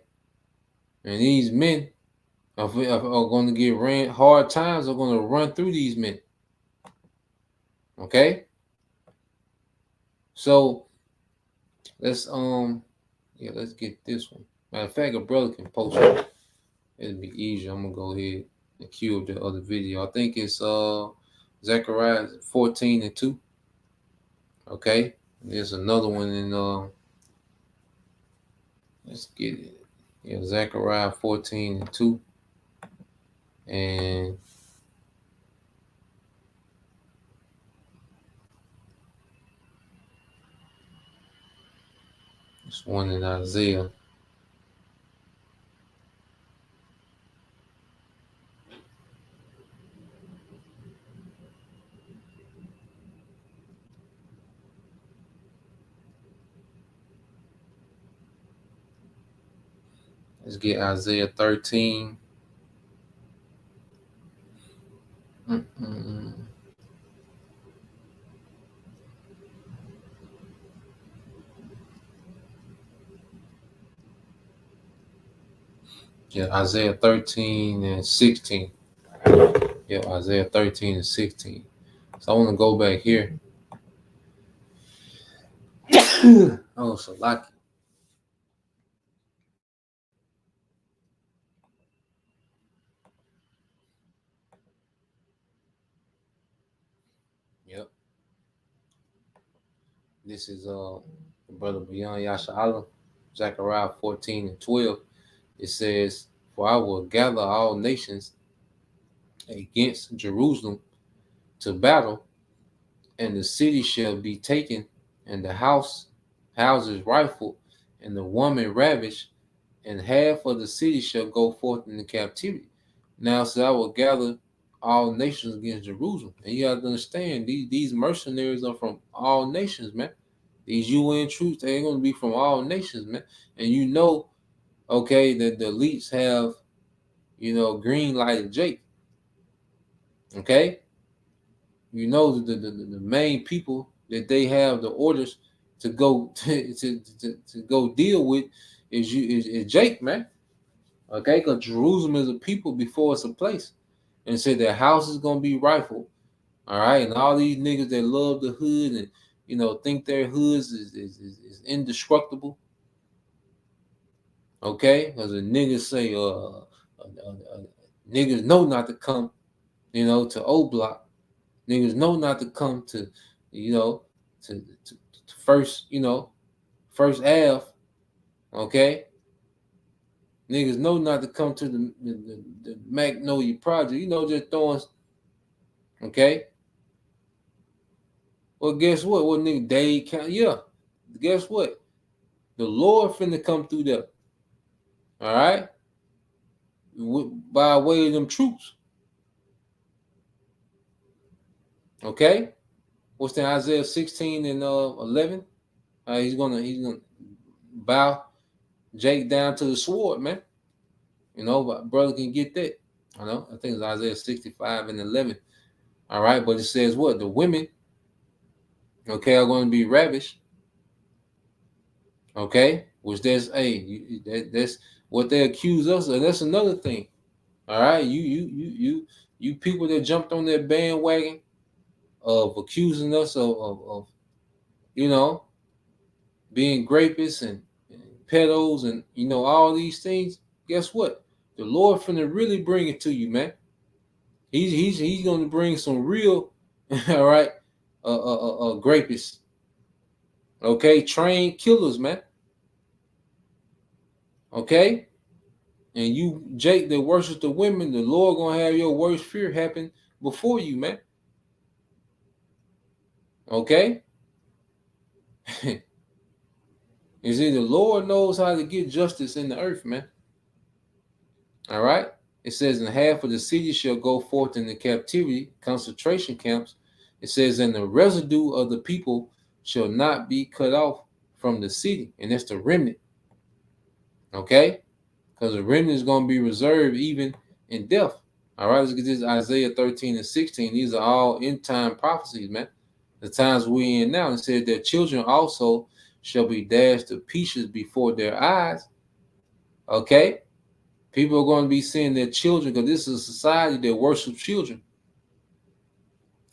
Speaker 2: and these men are going to get ran. Hard times are going to run through these men. Okay, so let's let's get this one. Matter of fact, a brother can post it. It'll be easier. I'm gonna go ahead and cue up the other video. I think it's Zechariah 14:2. Okay, there's another one in let's get it. Yeah, Zechariah 14:2, and this one in Isaiah. Let's get Isaiah 13. Yeah, Isaiah 13:16. Yeah, Isaiah 13:16. So I want to go back here. Oh, so lucky. Yep. This is brother Bayan Yashala, Zechariah 14:12. It says, "For I will gather all nations against Jerusalem to battle, and the city shall be taken, and the houses rifled, and the woman ravished, and half of the city shall go forth into captivity." Now, so I will gather all nations against Jerusalem. And you have to understand, these mercenaries are from all nations, man. These UN troops, they're going to be from all nations, man. And you know, okay, that the elites have, you know, green lighted Jake. Okay? You know, the main people that they have the orders to go to go deal with is Jake, man. Okay, because Jerusalem is a people before it's a place. And said their house is gonna be rifled. All right, and all these niggas that love the hood think their hoods is indestructible. Okay, because the niggas say niggas know not to come, to O Block. Niggas know not to come to, to first, first Ave. Okay. Niggas know not to come to the Magnolia Project. Just throwing. Okay. Well, guess what? What nigga Dade County? Yeah. Guess what? The Lord finna come through there. All right. By way of them troops. Okay. What's that? Isaiah 16 and 11. He's gonna bow Jake down to the sword, man. But brother can get that. I think it's Isaiah 65 and 11. All right, but it says what? The women, are going to be ravished. Okay, which that's that's what they accuse us of. That's another thing. All right, you people that jumped on that bandwagon of accusing us of being grapists and pedos and all these things. Guess what? The Lord finna really bring it to you, man. He's gonna bring some real, all right, grapists. Okay, trained killers, man. Okay, and you, Jake, that worships the women, the Lord gonna have your worst fear happen before you, man. Okay. You see, the Lord knows how to get justice in the earth, man. All right. It says, and half of the city shall go forth into captivity, concentration camps. It says, and the residue of the people shall not be cut off from the city. And that's the remnant. Okay? Because the remnant is going to be reserved even in death. All right, let's get this Isaiah 13 and 16. These are all end time prophecies, man. The times we're in now. It said that children also shall be dashed to pieces before their eyes. Okay? People are going to be seeing their children, because this is a society that worships children.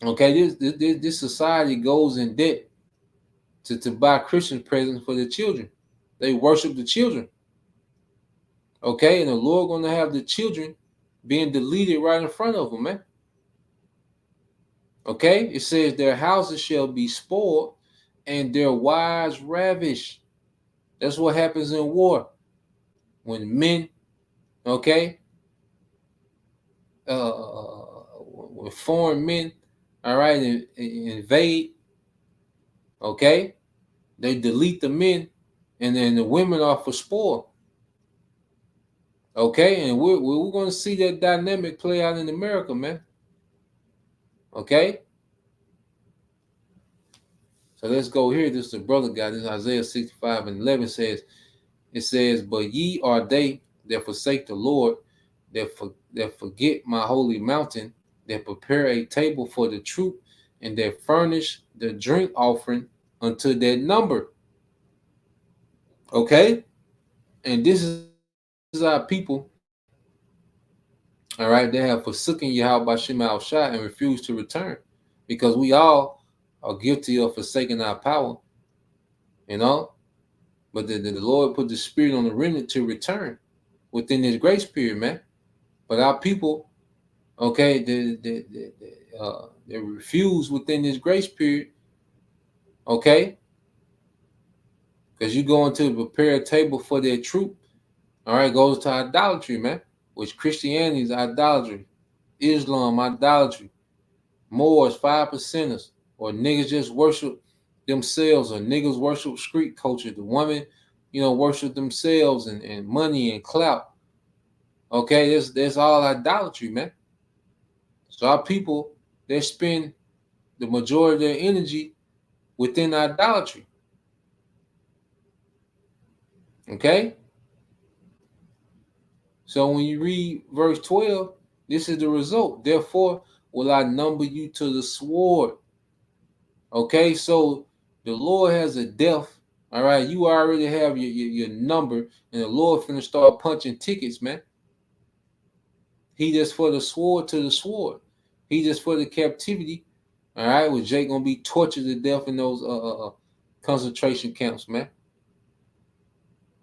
Speaker 2: Okay, this society goes in debt to buy Christian presents for their children. They worship the children. Okay, and the Lord going to have the children being deleted right in front of them, man. Okay, it says their houses shall be spoiled and their wives ravished. That's what happens in war. When men, okay, when foreign men, all right, invade, okay, they delete the men, and then the women are for spoil. Okay, and we're going to see that dynamic play out in America, man. Okay, so let's go here. This is the brother guy. This is Isaiah 65 and 11 says, it says, but ye are they that forsake the Lord, that forget my holy mountain, that prepare a table for the troop, and that furnish the drink offering unto that number. Okay, and this is our people. All right, they have forsaken Yahweh Shem Al Shai and refused to return, because we all are guilty of forsaking our power, But the Lord put the spirit on the remnant to return within this grace period, man. But our people, okay, they refuse within this grace period, okay? Because you go into prepare a table for their troop, all right, goes to idolatry, man, which Christianity is idolatry, Islam, idolatry, Moors, 5%ers, or niggas just worship themselves, or niggas worship street culture. The women, worship themselves and money and clout. Okay, there's all idolatry, man. So our people, they spend the majority of their energy within idolatry. Okay? So when you read verse 12, this is the result. Therefore will I number you to the sword. Okay, so the Lord has a death. All right, you already have your number, and the Lord finna start punching tickets, man. He just for the sword to the sword. He just for the captivity, All right, was Jake gonna be tortured to death in those concentration camps, man?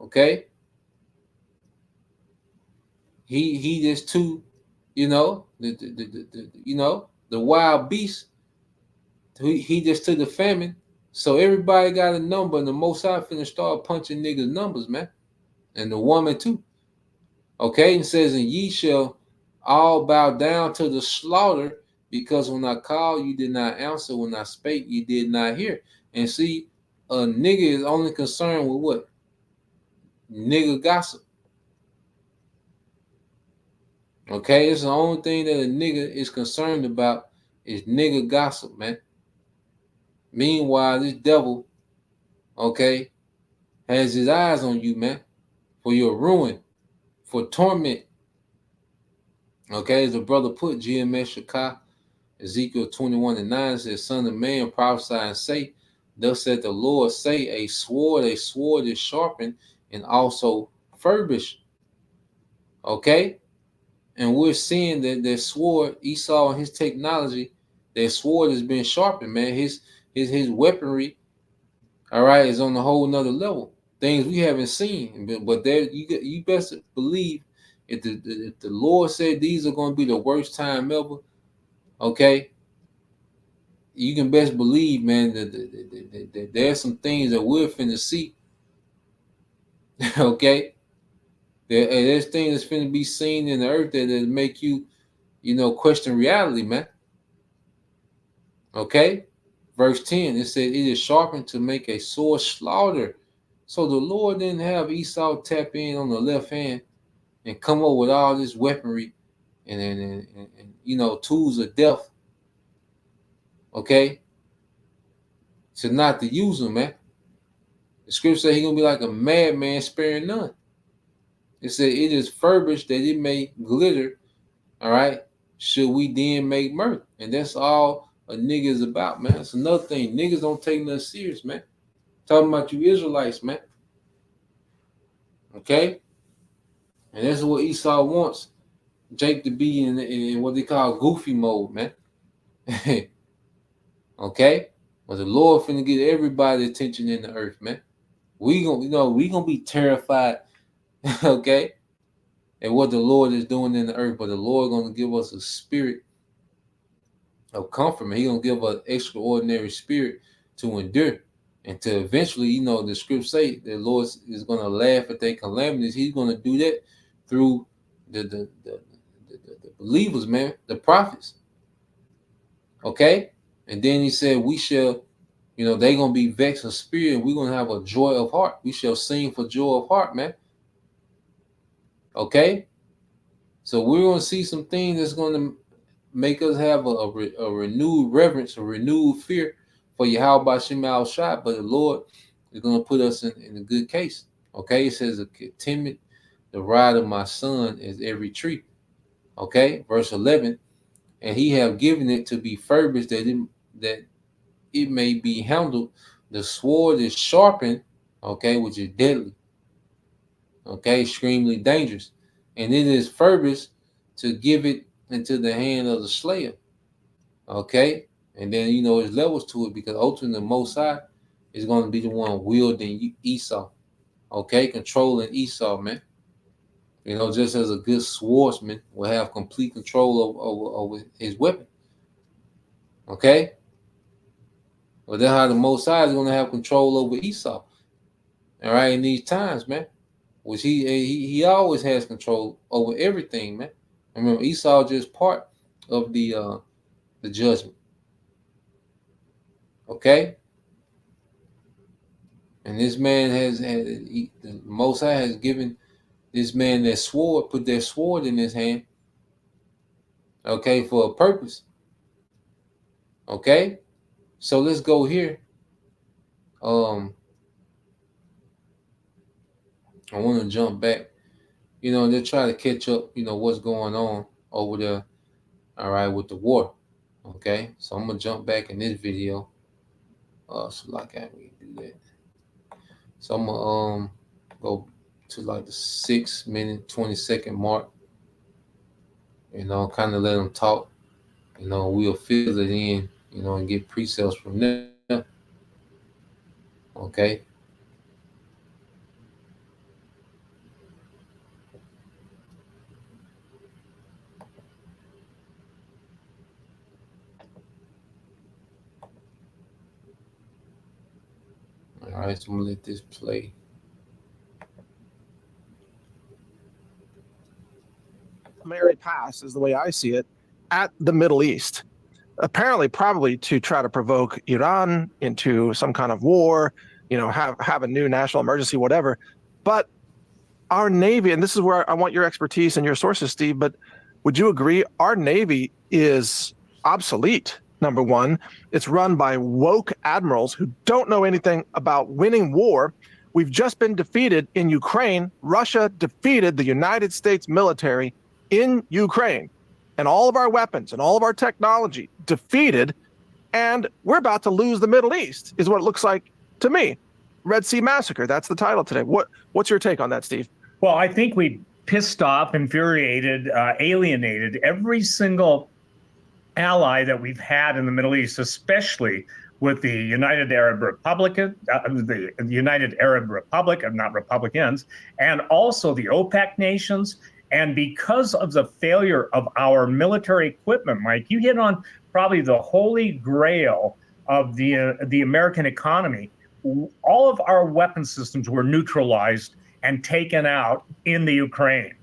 Speaker 2: Okay, he just too, you know, the wild beast. He just took the famine, so everybody got a number, and the Most High finna start punching niggas' numbers, man, and the woman too. Okay, and says, and ye shall all bow down to the slaughter, because when I called, you did not answer. When I spake, you did not hear. And see, a nigga is only concerned with what? Nigga gossip. Okay, it's the only thing that a nigga is concerned about is nigga gossip, man. Meanwhile, this devil, okay, has his eyes on you, man, for your ruin, for torment. Okay, as the brother put, GMS Shakah, Ezekiel 21:9 says, Son of man, prophesy and say, thus said the Lord, say, a sword is sharpened and also furbished. Okay? And we're seeing that sword, Esau and his technology, that sword has been sharpened, man. His weaponry, all right, is on a whole nother level. Things we haven't seen. But there you best believe if the Lord said these are going to be the worst time ever, okay, you can best believe, man, that there's some things that we're finna see. Okay? There's things that's finna be seen in the earth that make you, question reality, man. Okay? Verse 10, it said, it is sharpened to make a sore slaughter. So the Lord didn't have Esau tap in on the left hand and come up with all this weaponry and tools of death. Okay? To not to use them, man. The scripture said he's gonna be like a madman, sparing none. It said it is furbished that it may glitter. All right. Should we then make mirth? And that's all a nigga is about, man. That's another thing. Niggas don't take nothing serious, man. Talking about you Israelites, man. Okay? And that's what Esau wants Jake to be in what they call goofy mode, man. Okay? Well, the Lord finna get everybody attention in the earth, man. We gonna be terrified, okay, and what the Lord is doing in the earth, but the Lord gonna give us a spirit of comfort, man. He gonna give us extraordinary spirit to endure, and to eventually, the scriptures say the Lord is gonna laugh at their calamities. He's gonna do that through the believers, man, the prophets. Okay, and then he said, we shall, they gonna be vexed of spirit, and we're gonna have a joy of heart. We shall sing for joy of heart, man. Okay, so we're gonna see some things that's gonna make us have a renewed reverence, a renewed fear for Yahweh B'Shem Al Shai, but the Lord is gonna put us in a good case. Okay, it says, timid, the rod of my son is every tree. Okay, verse 11, and he have given it to be furbished that it may be handled. The sword is sharpened, okay, which is deadly, okay, extremely dangerous, and it is furbished to give it into the hand of the slayer, okay. And then there's levels to it, because ultimately the Most High is going to be the one wielding Esau, okay, controlling Esau, man. Just as a good swordsman will have complete control over his weapon, okay. Well, that's how the Most High is going to have control over Esau. All right, in these times, man, which he always has control over everything, man. Remember, Esau is just part of the judgment. Okay, and this man the Most High has given this man that sword, put that sword in his hand. Okay, for a purpose. Okay, so let's go here. I want to jump back. They're trying to catch up, what's going on over there, all right, with the war. Okay, so I'm going to jump back in this video. So like I can do that. So I'm going to go to like the 6-minute, 20-second mark. Kind of let them talk. We'll fill it in and get precepts from them. Okay. All right, so I'm gonna let this play.
Speaker 7: Mary pass is the way I see it at the Middle East. Apparently, probably to try to provoke Iran into some kind of war, have a new national emergency, whatever. But our Navy, and this is where I want your expertise and your sources, Steve, but would you agree our Navy is obsolete? Number one, it's run by woke admirals who don't know anything about winning war. We've just been defeated in Ukraine. Russia defeated the United States military in Ukraine, and all of our weapons and all of our technology defeated, and we're about to lose the Middle East, is what it looks like to me. Red Sea Massacre, that's the title today. What's your take on that, Steve?
Speaker 6: Well, I think we pissed off, infuriated, alienated every single ally that we've had in the Middle East, especially with the United Arab Republic, not Republicans, and also the OPEC nations. And because of the failure of our military equipment, Mike, you hit on probably the holy grail of the American economy. All of our weapon systems were neutralized and taken out in the Ukraine.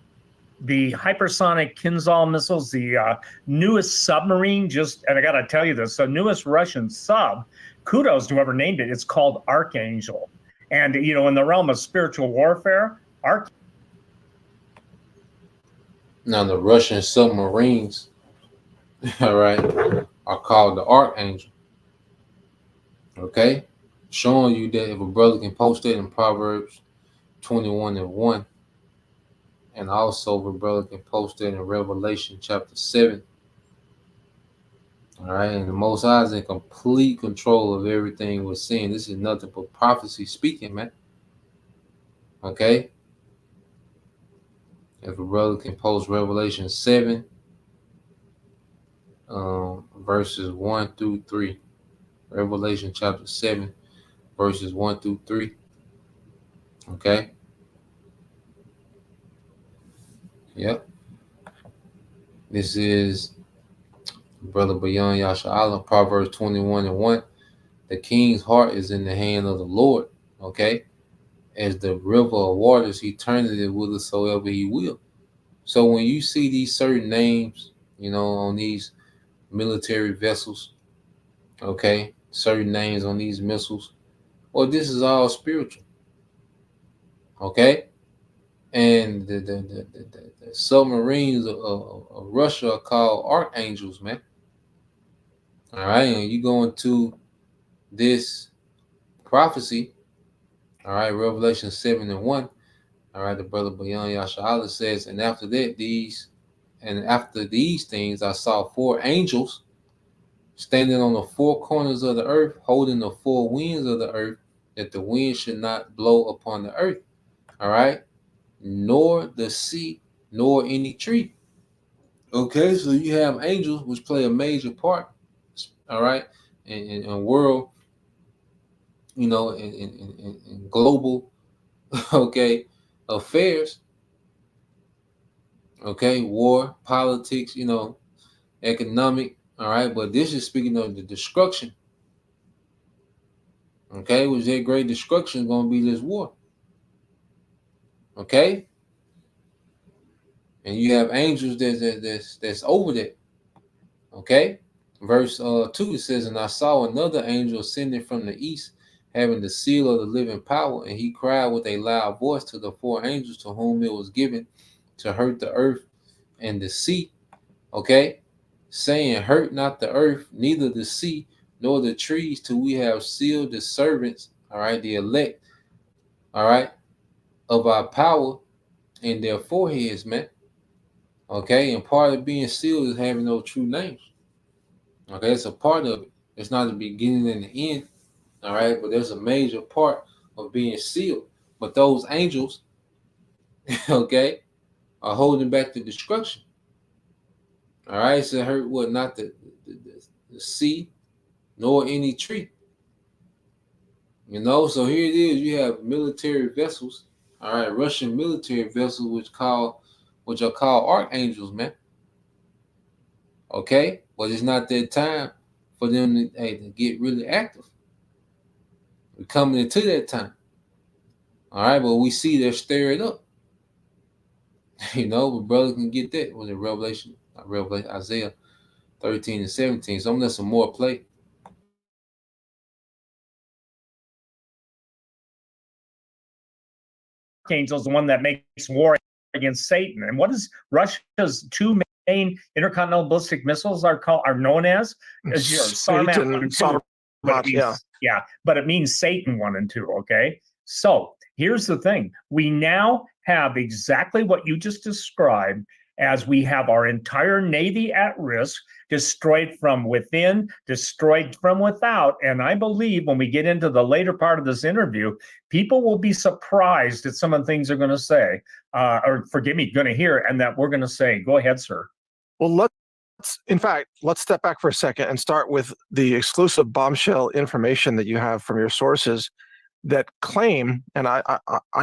Speaker 6: The hypersonic Kinzhal missiles, the newest submarine, and I got to tell you this, the newest Russian sub, kudos to whoever named it, it's called Archangel. And, in the realm of spiritual warfare,
Speaker 2: Now, the Russian submarines, all right, are called the Archangel. Okay? Showing you that if a brother can post it in Proverbs 21:1, and also if a brother can post it in Revelation chapter 7. All right, and the Most High is in complete control of everything we're seeing. This is nothing but prophecy speaking, man. Okay? If a brother can post Revelation 7, verses 1-3. Revelation chapter 7, verses 1-3. Okay? Yep. This is Brother Bayan Yasha'Allah, Proverbs 21:1. The king's heart is in the hand of the Lord. Okay? As the river of waters, he turneth it whithersoever he will. So when you see these certain names, on these military vessels, okay, certain names on these missiles, well, this is all spiritual. Okay? And the submarines of Russia are called archangels, man. All right, and you go into this prophecy, all right, Revelation 7:1. All right, the brother Bayan Yasha'Allah says, and after these things, I saw 4 angels standing on the 4 corners of the earth, holding the 4 winds of the earth, that the wind should not blow upon the earth. All right, nor the sea, nor any tree. Okay, so you have angels which play a major part, all right, in world, in global, okay, affairs, okay, war, politics, economic, all right, but this is speaking of the destruction, okay, which that great destruction is going to be this war, okay, and you have angels that's over that, okay. Verse 2, it says, and I saw another angel ascending from the east, having the seal of the living power, and he cried with a loud voice to the 4 angels to whom it was given to hurt the earth and the sea, okay, saying, hurt not the earth, neither the sea, nor the trees, till we have sealed the servants, all right, the elect, all right, of our power in their foreheads, man. Okay, and part of being sealed is having those true names. Okay, it's a part of it. It's not the beginning and the end. All right, but there's a major part of being sealed. But those angels, okay, are holding back the destruction. All right, so hurt what? Not the sea, nor any treaty. You know, so here it is. You have military vessels, all right, Russian military vessels, which are called archangels, man. Okay, but it's not that time for them to get really active. We're coming into that time. All right, but we see they're stirring up. You know, but brother can get that. Was it Revelation, Isaiah 13 and 17. So I'm gonna let some more play.
Speaker 6: Archangel is the one that makes war against Satan. And what is Russia's two main intercontinental ballistic missiles are known as? Sarmat 1 and 2. Yeah, but it means Satan 1 and 2. Okay, so here's the thing: we now have exactly what you just described, as we have our entire Navy at risk, destroyed from within, destroyed from without. And I believe when we get into the later part of this interview, people will be surprised at some of the things they're going to say, or forgive me, going to hear, and that we're going to say. Go ahead, sir.
Speaker 7: Well, let's step back for a second and start with the exclusive bombshell information that you have from your sources that claim, and I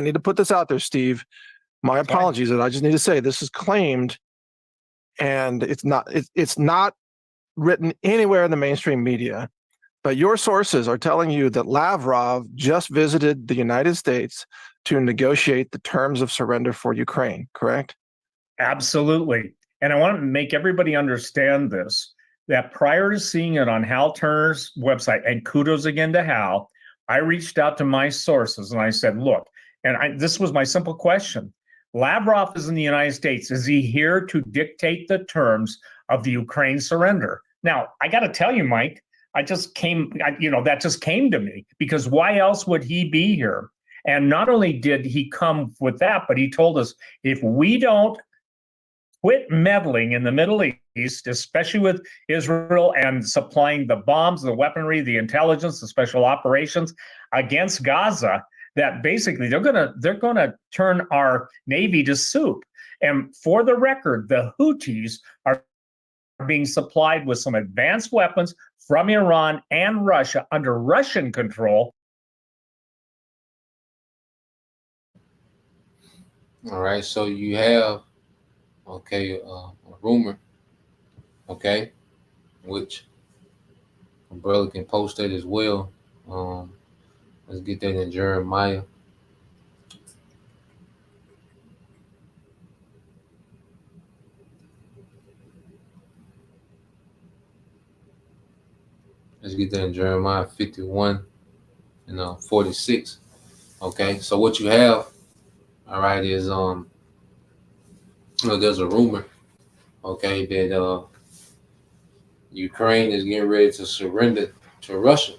Speaker 7: need to put this out there, Steve. My apologies, and I just need to say this is claimed, and it's not written anywhere in the mainstream media, but your sources are telling you that Lavrov just visited the United States to negotiate the terms of surrender for Ukraine, correct?
Speaker 6: Absolutely. And I want to make everybody understand this, that prior to seeing it on Hal Turner's website, and kudos again to Hal, I reached out to my sources and I said, look, and this was my simple question. Lavrov is in the United States. Is he here to dictate the terms of the Ukraine surrender? Now, I got to tell you, Mike, that just came to me, because why else would he be here? And not only did he come with that, but he told us, if we don't quit meddling in the Middle East, especially with Israel and supplying the bombs, the weaponry, the intelligence, the special operations against Gaza, that basically they're gonna turn our Navy to soup. And for the record, the Houthis are being supplied with some advanced weapons from Iran and Russia under Russian control.
Speaker 2: All right, so you have a rumor, which a brother can post that as well. Let's get that in Jeremiah. Let's get that in Jeremiah 51 and 46. Okay, so what you have, all right, is there's a rumor, that Ukraine is getting ready to surrender to Russia.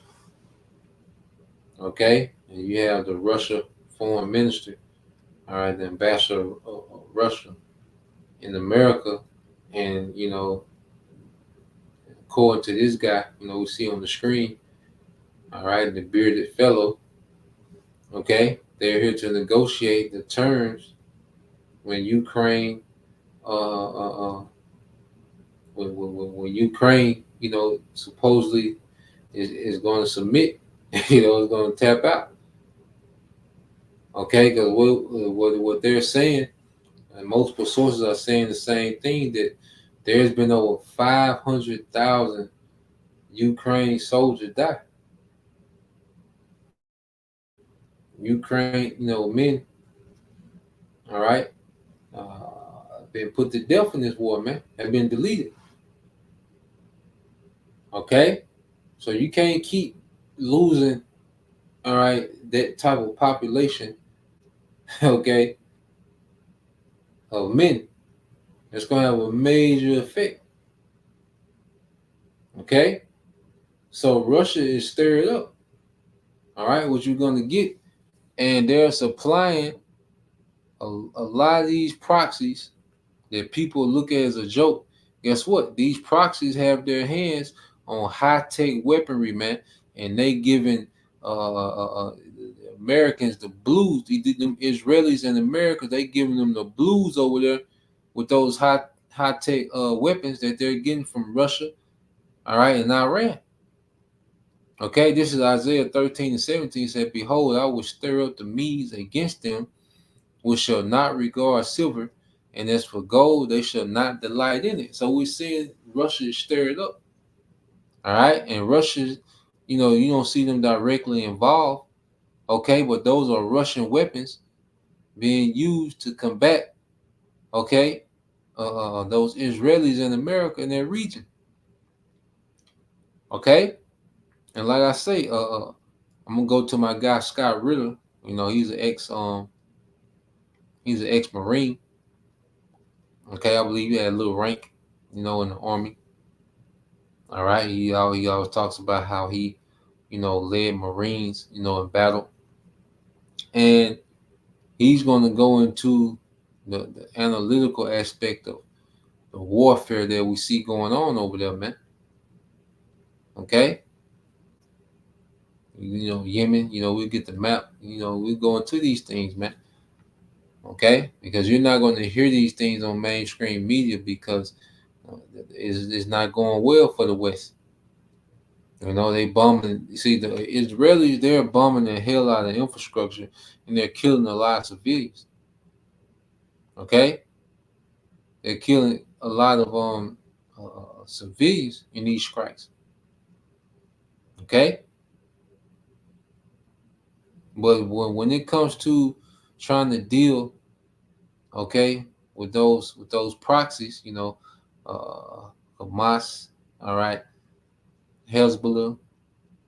Speaker 2: Okay, and you have the Russia foreign minister, all right, the ambassador of Russia in America, and according to this guy, we see on the screen, all right, the bearded fellow, okay, they're here to negotiate the terms when Ukraine, when Ukraine, supposedly is going to submit, is going to tap out. Okay, because what they're saying, and multiple sources are saying the same thing, that there's been over 500,000 Ukraine soldiers die. Ukraine, men, all right, been put to death in this war, man, have been deleted. Okay, so you can't keep losing, all right, that type of population, okay, of men. It's going to have a major effect. Okay, so Russia is stirred up. All right, what you're going to get, and they're supplying a lot of these proxies that people look at as a joke. Guess what? These proxies have their hands on high-tech weaponry, man, and they giving Americans the blues. Them Israelis and Americans, they giving them the blues over there with those high-tech weapons that they're getting from Russia, all right, and Iran. Okay, this is Isaiah 13 and 17. It said, Behold, I will stir up the Medes against them, which shall not regard silver, and as for gold, they shall not delight in it. So we're seeing Russia is stirred up. All right, and Russia, you know, you don't see them directly involved. Okay, but those are Russian weapons being used to combat, okay, those Israelis in America in their region. Okay, and like I say, I'm gonna go to my guy Scott Ritter. You know, he's an ex-Marine. Okay, I believe he had a little rank, you know, in the Army. All right, he always talks about how he, you know, led Marines, you know, in battle, and he's going to go into the analytical aspect of the warfare that we see going on over there, man. Okay, you know, Yemen, you know, we get the map, you know, we go into these things, man. Okay, because you're not going to hear these things on mainstream media because it's not going well for the West. You know, they bombing. You see, the Israelis, they're bombing the hell out of infrastructure and they're killing a lot of civilians. Okay, they're killing a lot of civilians in these strikes. Okay, but when it comes to trying to deal, okay, with those proxies, you know, Hamas, all right, Hezbollah,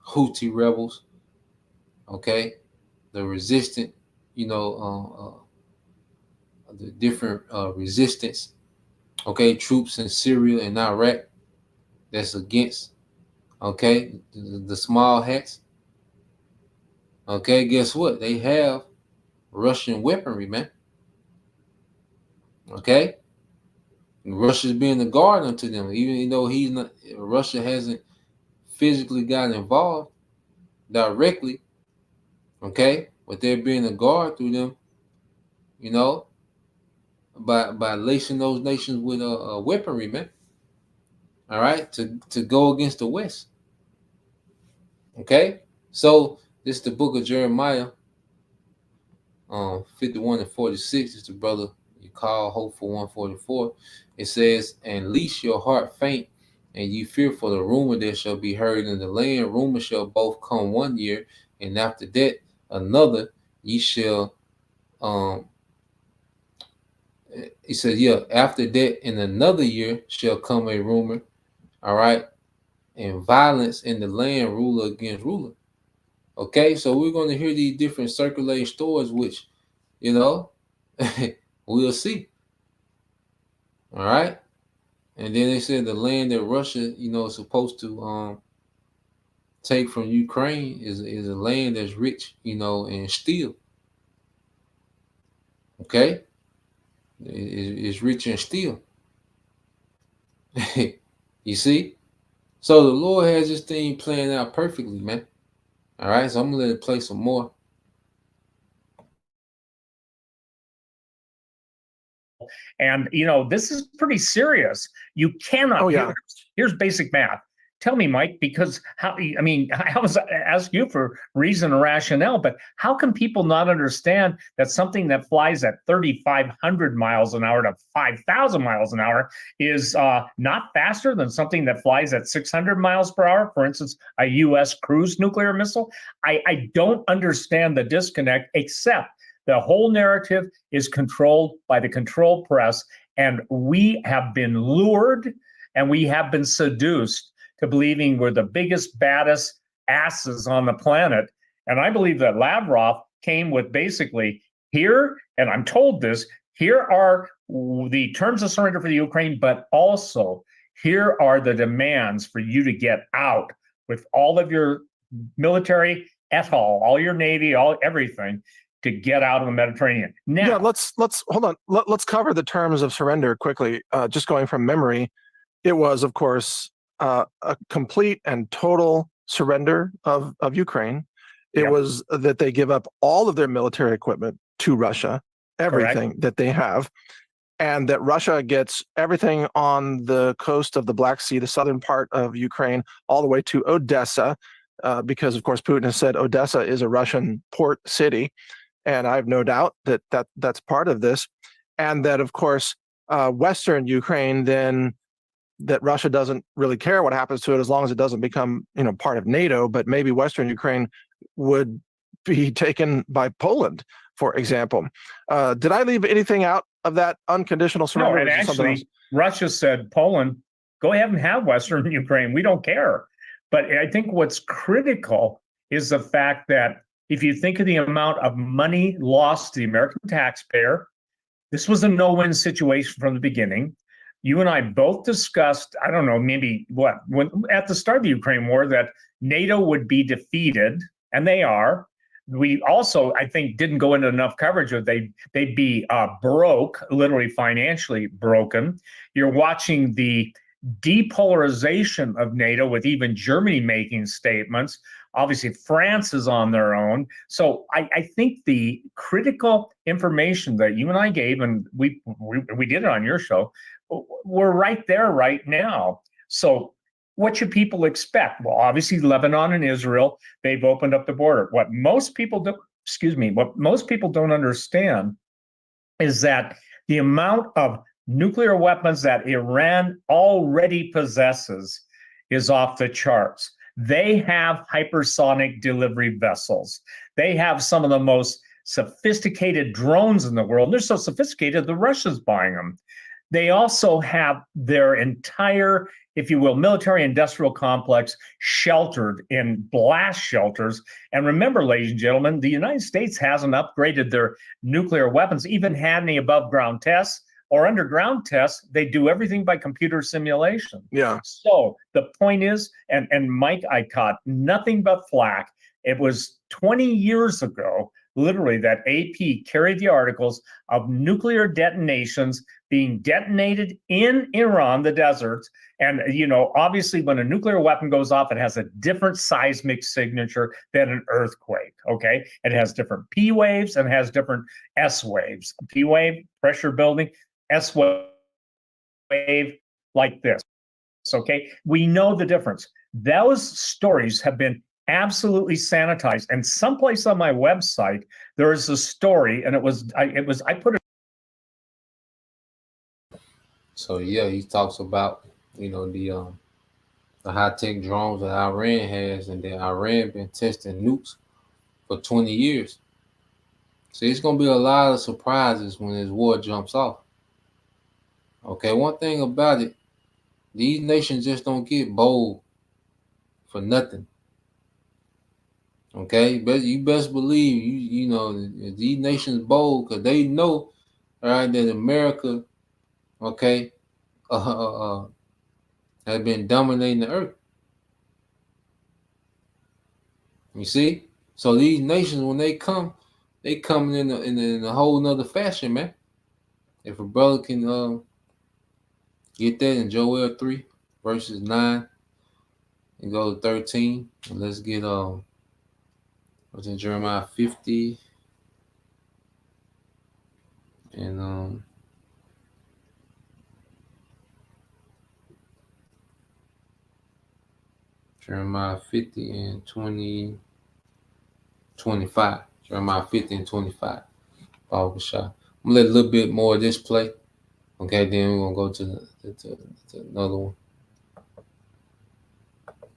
Speaker 2: Houthi rebels, okay, the resistant, you know, the different resistance, okay, troops in Syria and Iraq that's against, okay, the small hats. Okay, guess what? They have Russian weaponry, man. Okay, Russia's being the guard unto them, even though he's not. Russia hasn't physically got involved directly. Okay, but they're being a guard through them. You know, by lacing those nations with weaponry, man. All right, to go against the West. Okay, so this is the book of Jeremiah, 51 and 46. It's the brother you call Hopeful 144. It says, and least your heart faint, and you fear for the rumor that shall be heard in the land. Rumor shall both come 1 year, and after that another. Ye shall, he said, yeah, after that in another year shall come a rumor, all right, and violence in the land, ruler against ruler. Okay, so we're going to hear these different circulating stories, which, you know, we'll see. All right. And then they said the land that Russia, you know, is supposed to take from Ukraine is a land that's rich, you know, in steel. Okay. It's rich in steel. You see? So the Lord has this thing playing out perfectly, man. All right. So I'm going to let it play some more.
Speaker 6: And, you know, this is pretty serious. You cannot.
Speaker 7: Oh, yeah.
Speaker 6: Here's basic math. Tell me, Mike, because I was ask you for reason and rationale, but how can people not understand that something that flies at 3,500 miles an hour to 5,000 miles an hour is not faster than something that flies at 600 miles per hour? For instance, a U.S. cruise nuclear missile. I don't understand the disconnect, except the whole narrative is controlled by the control press, and we have been lured and we have been seduced to believing we're the biggest, baddest asses on the planet. And I believe that Lavrov came with basically here, and I'm told this, here are the terms of surrender for the Ukraine, but also here are the demands for you to get out with all of your military et al., all your Navy, everything, to get out of the Mediterranean. Now,
Speaker 7: yeah, let's hold on. Let's cover the terms of surrender quickly. Just going from memory, it was, of course, a complete and total surrender of Ukraine. It was that they give up all of their military equipment to Russia, everything that they have, and that Russia gets everything on the coast of the Black Sea, the southern part of Ukraine, all the way to Odessa. because of course Putin has said Odessa is a Russian port city, and I have no doubt that that's part of this, and that of course Western Ukraine then, that Russia doesn't really care what happens to it as long as it doesn't become part of NATO, but maybe Western Ukraine would be taken by Poland, for example. Did I leave anything out of that unconditional surrender?
Speaker 6: No, and actually, Russia said, Poland, go ahead and have Western Ukraine. We don't care. But I think what's critical is the fact that if you think of the amount of money lost to the American taxpayer, this was a no-win situation from the beginning. You and I both discussed, I don't know, maybe when at the start of the Ukraine war, that NATO would be defeated, and they are. We also, I think, didn't go into enough coverage of they'd be broke, literally financially broken. You're watching the depolarization of NATO, with even Germany making statements. Obviously, France is on their own. So I think the critical information that you and I gave, and we did it on your show, we're right there right now. So what should people expect? Well, obviously, Lebanon and Israel, they've opened up the border. What most people don't understand is that the amount of nuclear weapons that Iran already possesses is off the charts. They have hypersonic delivery vessels. They have some of the most sophisticated drones in the world. They're so sophisticated, the Russians buying them. They also have their entire, if you will, military industrial complex sheltered in blast shelters. And remember, ladies and gentlemen, the United States hasn't upgraded their nuclear weapons, even had any above ground tests or underground tests. They do everything by computer simulation.
Speaker 7: Yeah.
Speaker 6: So the point is, and Mike, I caught nothing but flack. It was 20 years ago, literally, that AP carried the articles of nuclear detonations being detonated in Iran, the deserts. And, obviously, when a nuclear weapon goes off, it has a different seismic signature than an earthquake, okay? It has different P waves and has different S waves. P wave, pressure building, S wave, like this, okay? We know the difference. Those stories have been absolutely sanitized. And someplace on my website, there is a story, and I put it.
Speaker 2: So yeah, he talks about the high-tech drones that Iran has, and that Iran been testing nukes for 20 years. So it's gonna be a lot of surprises when this war jumps off. Okay, one thing about it, these nations just don't get bold for nothing. Okay, but you best believe these nations bold because they know, all right, that America, okay, has been dominating the earth. You see, so these nations, when they come in a whole nother fashion, man. If a brother can get that in Joel 3 verses 9 and go to 13, and let's get what's in Jeremiah 50 and Jeremiah 50 and 25. Jeremiah 50 and 25. I'm gonna let a little bit more of this play. Okay, then we're gonna go to another one.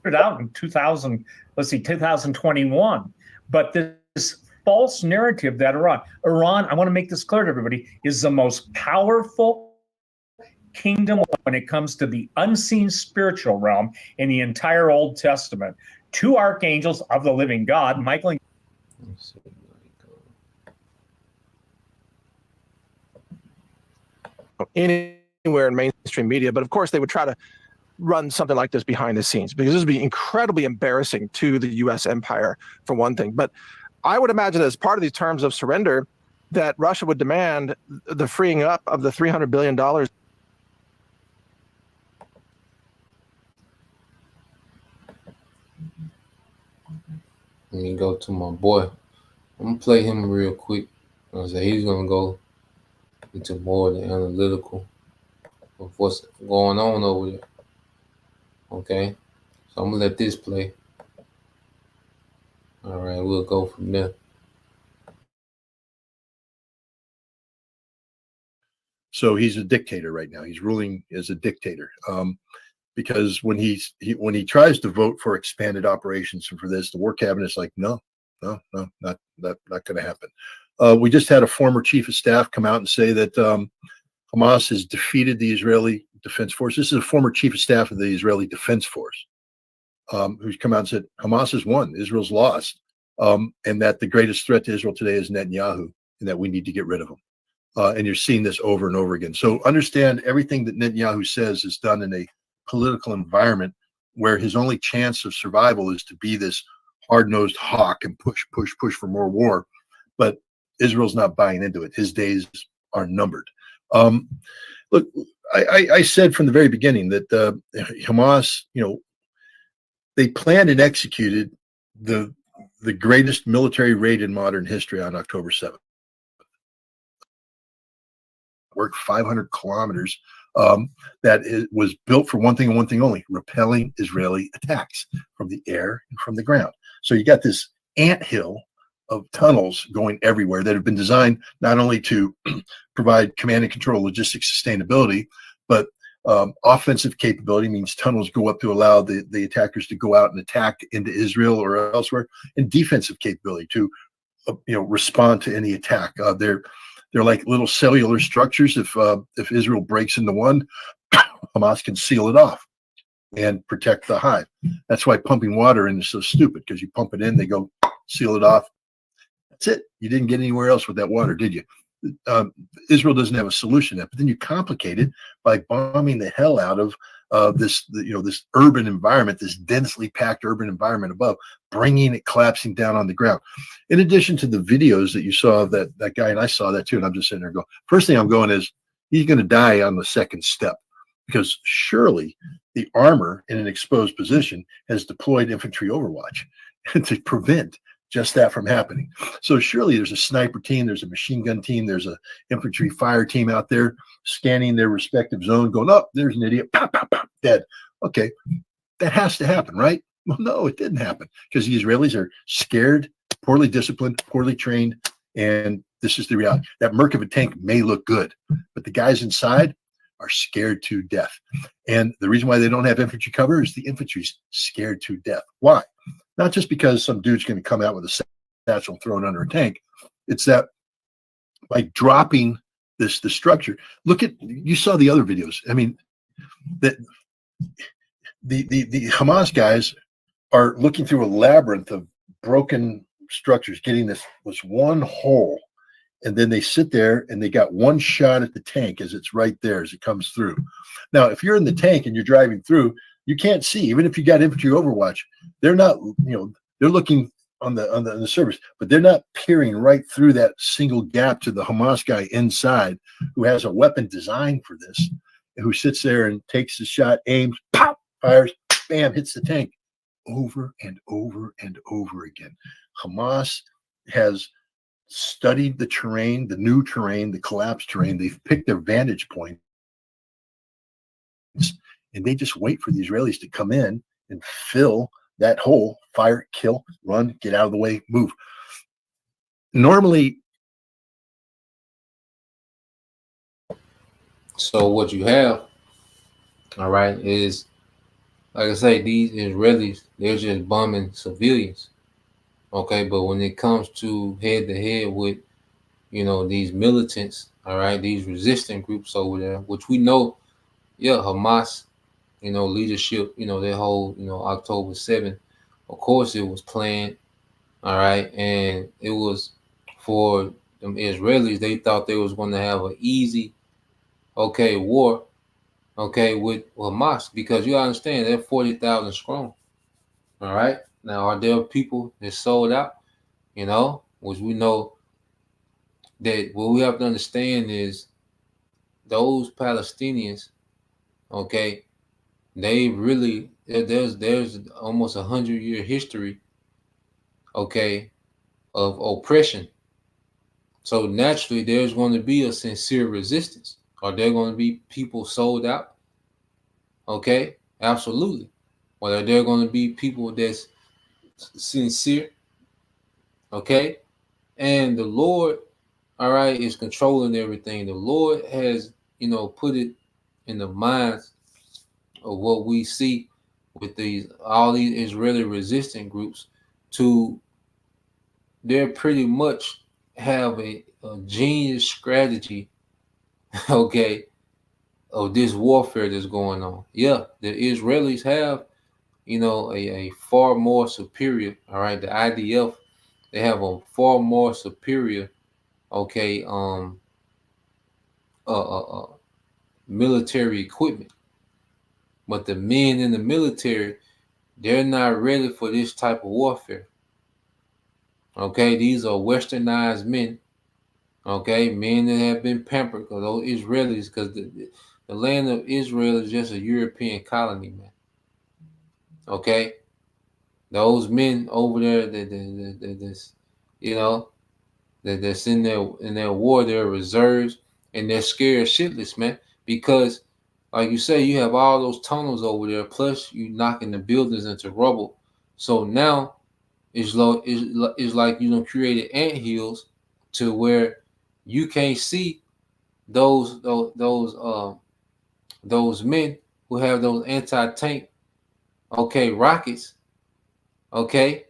Speaker 6: It out in 2021. But this false narrative that Iran, I want to make this clear to everybody, is the most powerful kingdom when it comes to the unseen spiritual realm in the entire Old Testament. Two archangels of the living God, Michael and
Speaker 7: anywhere in mainstream media, but of course they would try to run something like this behind the scenes because this would be incredibly embarrassing to the U.S. empire, for one thing. But I would imagine as part of these terms of surrender that Russia would demand the freeing up of the $300 billion.
Speaker 2: Let me go to my boy. I'm gonna play him real quick. He's gonna go into more of the analytical of what's going on over there. Okay, so I'm gonna let this play. All right, we'll go from there.
Speaker 3: So he's a dictator right now. He's ruling as a dictator. Because when he tries to vote for expanded operations and for this, the war cabinet's like, no, not going to happen. We just had a former chief of staff come out and say that Hamas has defeated the Israeli Defense Force. This is a former chief of staff of the Israeli Defense Force, who's come out and said Hamas has won, Israel's lost, and that the greatest threat to Israel today is Netanyahu, and that we need to get rid of him. And you're seeing this over and over again. So understand everything that Netanyahu says is done in a political environment where his only chance of survival is to be this hard-nosed hawk and push for more war. But Israel's not buying into it. His days are numbered. Look, I said from the very beginning that Hamas, they planned and executed the greatest military raid in modern history on October 7th. Worked 500 kilometers. Was built for one thing and one thing only: repelling Israeli attacks from the air and from the ground. So you got this anthill of tunnels going everywhere that have been designed not only to provide command and control, logistics, sustainability, but offensive capability means tunnels go up to allow the attackers to go out and attack into Israel or elsewhere, and defensive capability to respond to any attack. They're like little cellular structures. If Israel breaks into one, Hamas can seal it off and protect the hive. That's why pumping water in is so stupid, because you pump it in, they go seal it off. That's it. You didn't get anywhere else with that water, did you? Israel doesn't have a solution to that, but then you complicate it by bombing the hell out of this urban environment, this densely packed urban environment above, bringing it collapsing down on the ground. In addition to the videos that you saw of that guy, and I saw that too, and I'm just sitting there going, first thing I'm going is, he's going to die on the second step, because surely the armor in an exposed position has deployed infantry overwatch to prevent just that from happening. So surely there's a sniper team, there's a machine gun team, there's a infantry fire team out there scanning their respective zone, going, oh, there's an idiot, pop, pop, pop, dead. Okay, that has to happen, right? Well, no, it didn't happen, because the Israelis are scared, poorly disciplined, poorly trained, and this is the reality. That Merc of a tank may look good, but the guys inside are scared to death. And the reason why they don't have infantry cover is the infantry's scared to death. Why? Not just because some dude's going to come out with a satchel and throw it under a tank. It's that by dropping the structure, you saw the other videos. I mean, that the Hamas guys are looking through a labyrinth of broken structures, getting this one hole, and then they sit there and they got one shot at the tank as it's right there as it comes through. Now, if you're in the tank and you're driving through, you can't see. Even if you got infantry overwatch, they're not, they're looking on the surface, but they're not peering right through that single gap to the Hamas guy inside, who has a weapon designed for this, and who sits there and takes the shot, aims, pop, fires, bam, hits the tank over and over and over again. Hamas has studied the terrain, the new terrain, the collapsed terrain. They've picked their vantage point, and they just wait for the Israelis to come in and fill that hole, fire, kill, run, get out of the way, move. Normally.
Speaker 2: So what you have, all right, is, like I say, these Israelis, they're just bombing civilians. Okay, but when it comes to head with, these militants, all right, these resistant groups over there, which we know, Hamas, leadership, their whole, October 7th, of course it was planned, all right, and it was for them Israelis. They thought they was going to have an easy, war, with Hamas, because you understand they're 40,000 strong, all right. Now, are there people that sold out, which we know that what we have to understand is those Palestinians, they really, there's almost 100-year history, of oppression. So naturally, there's going to be a sincere resistance. Are there going to be people sold out? Absolutely. Well, are there going to be people that's sincere? Okay, and the Lord, all right, is controlling everything. The Lord has, put it in the minds of what we see with all these Israeli resistant groups to they're pretty much have a genius strategy, okay, of this warfare that's going on. Yeah, the Israelis have, a far more superior, all right, the IDF, they have a far more superior, okay, military equipment. But the men in the military, they're not ready for this type of warfare. Okay, these are westernized men. Okay, men that have been pampered because those Israelis, because the land of Israel is just a European colony, man. Okay, those men over there that's you know that's in their war, their reserves, and they're scared shitless, man. Because like you say, you have all those tunnels over there, plus you knocking the buildings into rubble. So now it's like created ant hills to where you can't see those men who have those anti-tank rockets, okay,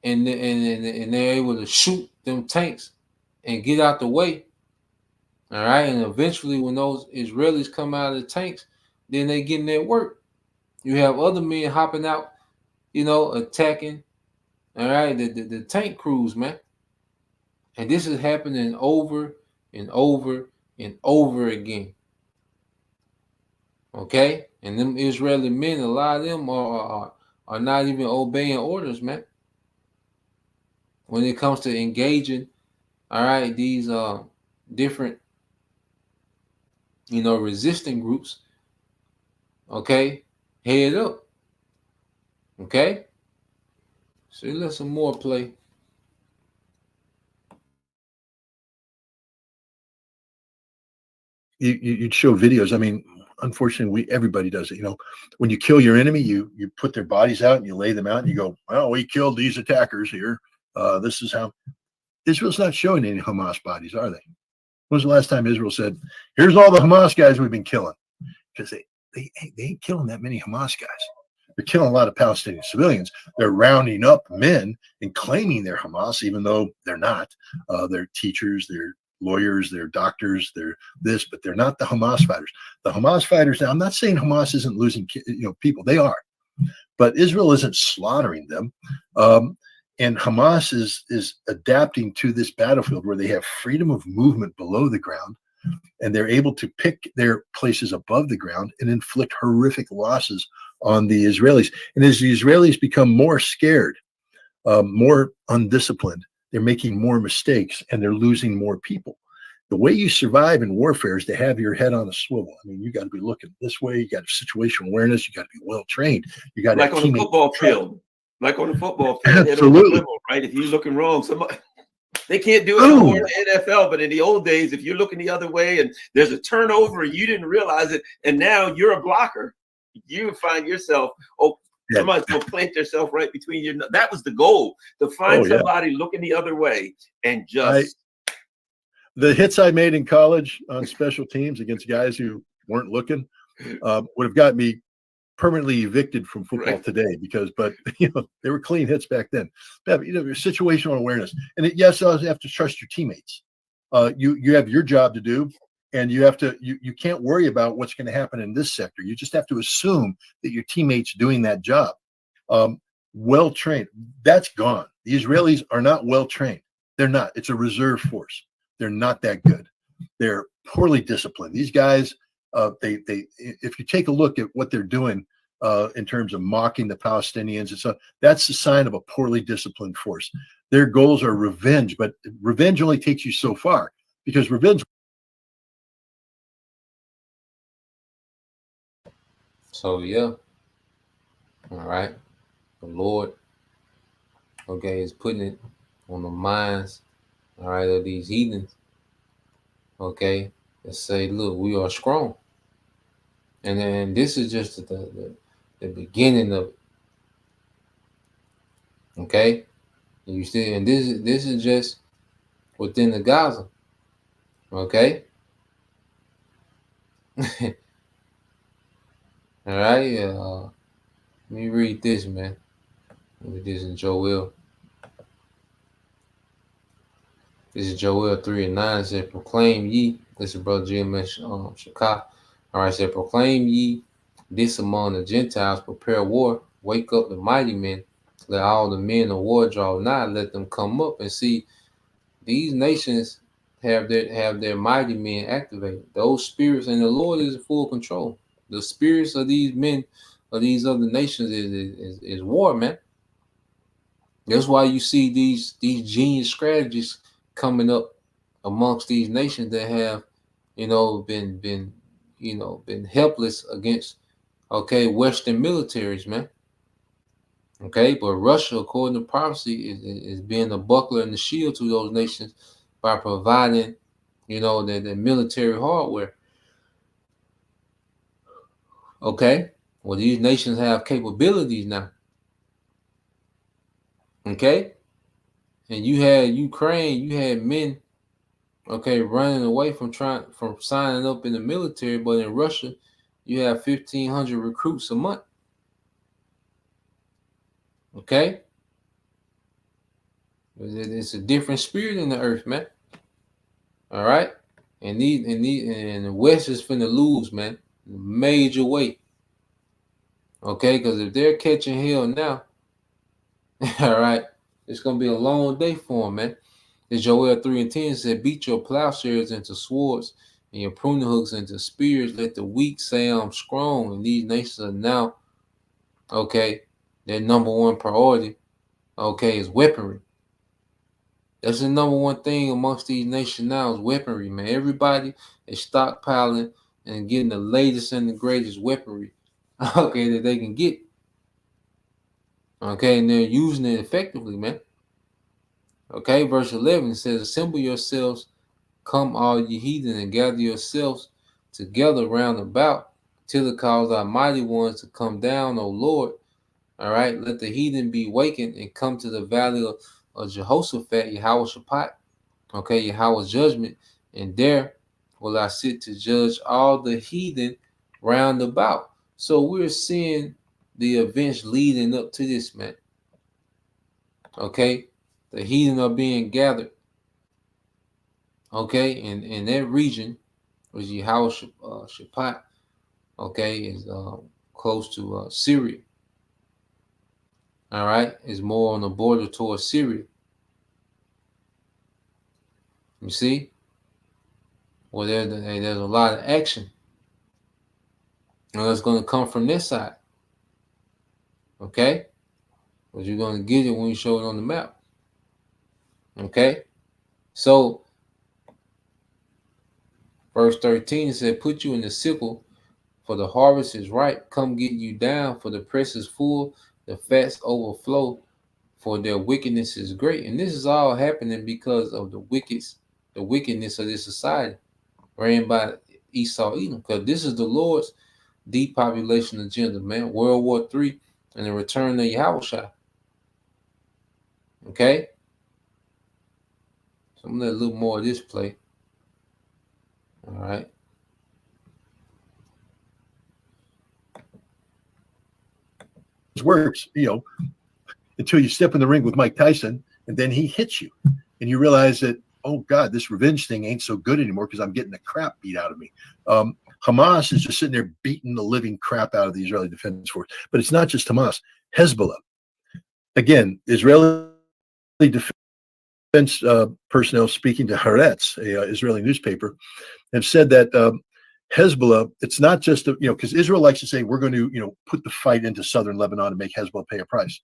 Speaker 2: and they're able to shoot them tanks and get out the way. All right, and eventually when those Israelis come out of the tanks, then they get in their work. You have other men hopping out, attacking. All right, the tank crews, man. And this is happening over and over and over again. Okay, and them Israeli men, a lot of them are not even obeying orders, man. When it comes to engaging, all right, these different, resistant groups, okay, head up, okay. So let some more play.
Speaker 3: You'd show videos. I mean, unfortunately, everybody does it. When you kill your enemy, you put their bodies out and you lay them out and you go, well, we killed these attackers here. This is how. Israel's not showing any Hamas bodies, are they? When was the last time Israel said, here's all the Hamas guys we've been killing? Because they ain't killing that many Hamas guys. They're killing a lot of Palestinian civilians. They're rounding up men and claiming they're Hamas, even though they're not. They're teachers, they're lawyers, they're doctors, they're this, but they're not the Hamas fighters. The Hamas fighters, now I'm not saying Hamas isn't losing people. They are. But Israel isn't slaughtering them. And Hamas is adapting to this battlefield where they have freedom of movement below the ground, and they're able to pick their places above the ground and inflict horrific losses on the Israelis. And as the Israelis become more scared, more undisciplined, they're making more mistakes and they're losing more people. The way you survive in warfare is to have your head on a swivel. I mean, you got to be looking this way. You got situational awareness. You got to be well trained. You got to
Speaker 8: like on the football field. Like on the football field,
Speaker 3: absolutely,
Speaker 8: right? If you're looking wrong, somebody they can't do it anymore in the NFL. But in the old days, if you're looking the other way and there's a turnover and you didn't realize it, and now you're a blocker, you find yourself somebody's gonna plant themselves right between your. That was the goal, to find somebody looking the other way and just.
Speaker 3: The hits I made in college on special teams against guys who weren't looking would have got me permanently evicted from football today but they were clean hits back then. But, situational awareness, and yes, you have to trust your teammates. You have your job to do, and you have to. You can't worry about what's going to happen in this sector. You just have to assume that your teammates doing that job. Well trained. That's gone. The Israelis are not well trained. They're not. It's a reserve force. They're not that good. They're poorly disciplined. These guys, if you take a look at what they're doing in terms of mocking the Palestinians, and so that's a sign of a poorly disciplined force. Their goals are revenge, but revenge only takes you so far, because revenge.
Speaker 2: So all right, the Lord, is putting it on the minds, all right, of these heathens. Okay, let's say, look, we are strong, and then this is just the beginning of it. Okay, And you see, and this is just within the Gaza. Okay. All right. Let me read this, man. Read this in Joel. This is Joel 3:9. It said, proclaim ye. This is Brother GMS Shaka. All right, it said, proclaim ye this among the Gentiles, prepare war, wake up the mighty men, let all the men of war draw nigh, let them come up. And see, these nations have their mighty men activated. Those spirits, and the Lord is in full control. The spirits of these men of these other nations is war, man. That's why you see these genius strategies coming up amongst these nations that have, been helpless against, Western militaries, man. Okay, but Russia, according to prophecy, is being the buckler and the shield to those nations by providing, the military hardware. Okay, well, these nations have capabilities now. Okay, and you had Ukraine, you had men, running away from signing up in the military, but in Russia, you have 1,500 recruits a month. Okay, it's a different spirit in the earth, man. All right, and the West is finna lose, man, major way. Okay, because if they're catching hell now, all right, it's gonna be a long day for them, man. As Joel 3:10 said, beat your plowshares into swords and your pruning hooks into spears. Let the weak say I'm strong. And these nations are now, their number one priority, is weaponry. That's the number one thing amongst these nations now is weaponry, man. Everybody is stockpiling and getting the latest and the greatest weaponry, that they can get. Okay, and they're using it effectively, man. Okay, verse 11 says, assemble yourselves, come all ye heathen, and gather yourselves together round about, till it cause our mighty ones to come down, O Lord. All right, let the heathen be wakened and come to the valley of Jehoshaphat, Yahweh Shaphat, Yahweh's judgment, and there will I sit to judge all the heathen round about. So we're seeing the events leading up to this, man. Okay, the heathen are being gathered. Okay, in that region, which Yahweh Shaphat, is close to Syria. All right, is more on the border towards Syria. You see? Well, there's a lot of action. And it's going to come from this side. Okay? But you're going to get it when you show it on the map. Okay? So, verse 13 said, put you in the sickle, for the harvest is ripe. Come get you down, for the press is full. The fats overflow, for their wickedness is great. And this is all happening because of the wickedness of this society ran by Esau Edom. Because this is the Lord's depopulation agenda, man. World War III and the return of Yahushua. Okay? So I'm going to let a little more of this play. All right.
Speaker 3: Works, until you step in the ring with Mike Tyson and then he hits you and you realize that, oh God, this revenge thing ain't so good anymore because I'm getting the crap beat out of me. Hamas is just sitting there beating the living crap out of the Israeli Defense Force. But it's not just Hamas. Hezbollah. Again, Israeli defense personnel speaking to Haaretz, a Israeli newspaper, have said that Hezbollah, it's not just, because Israel likes to say we're going to, put the fight into southern Lebanon and make Hezbollah pay a price.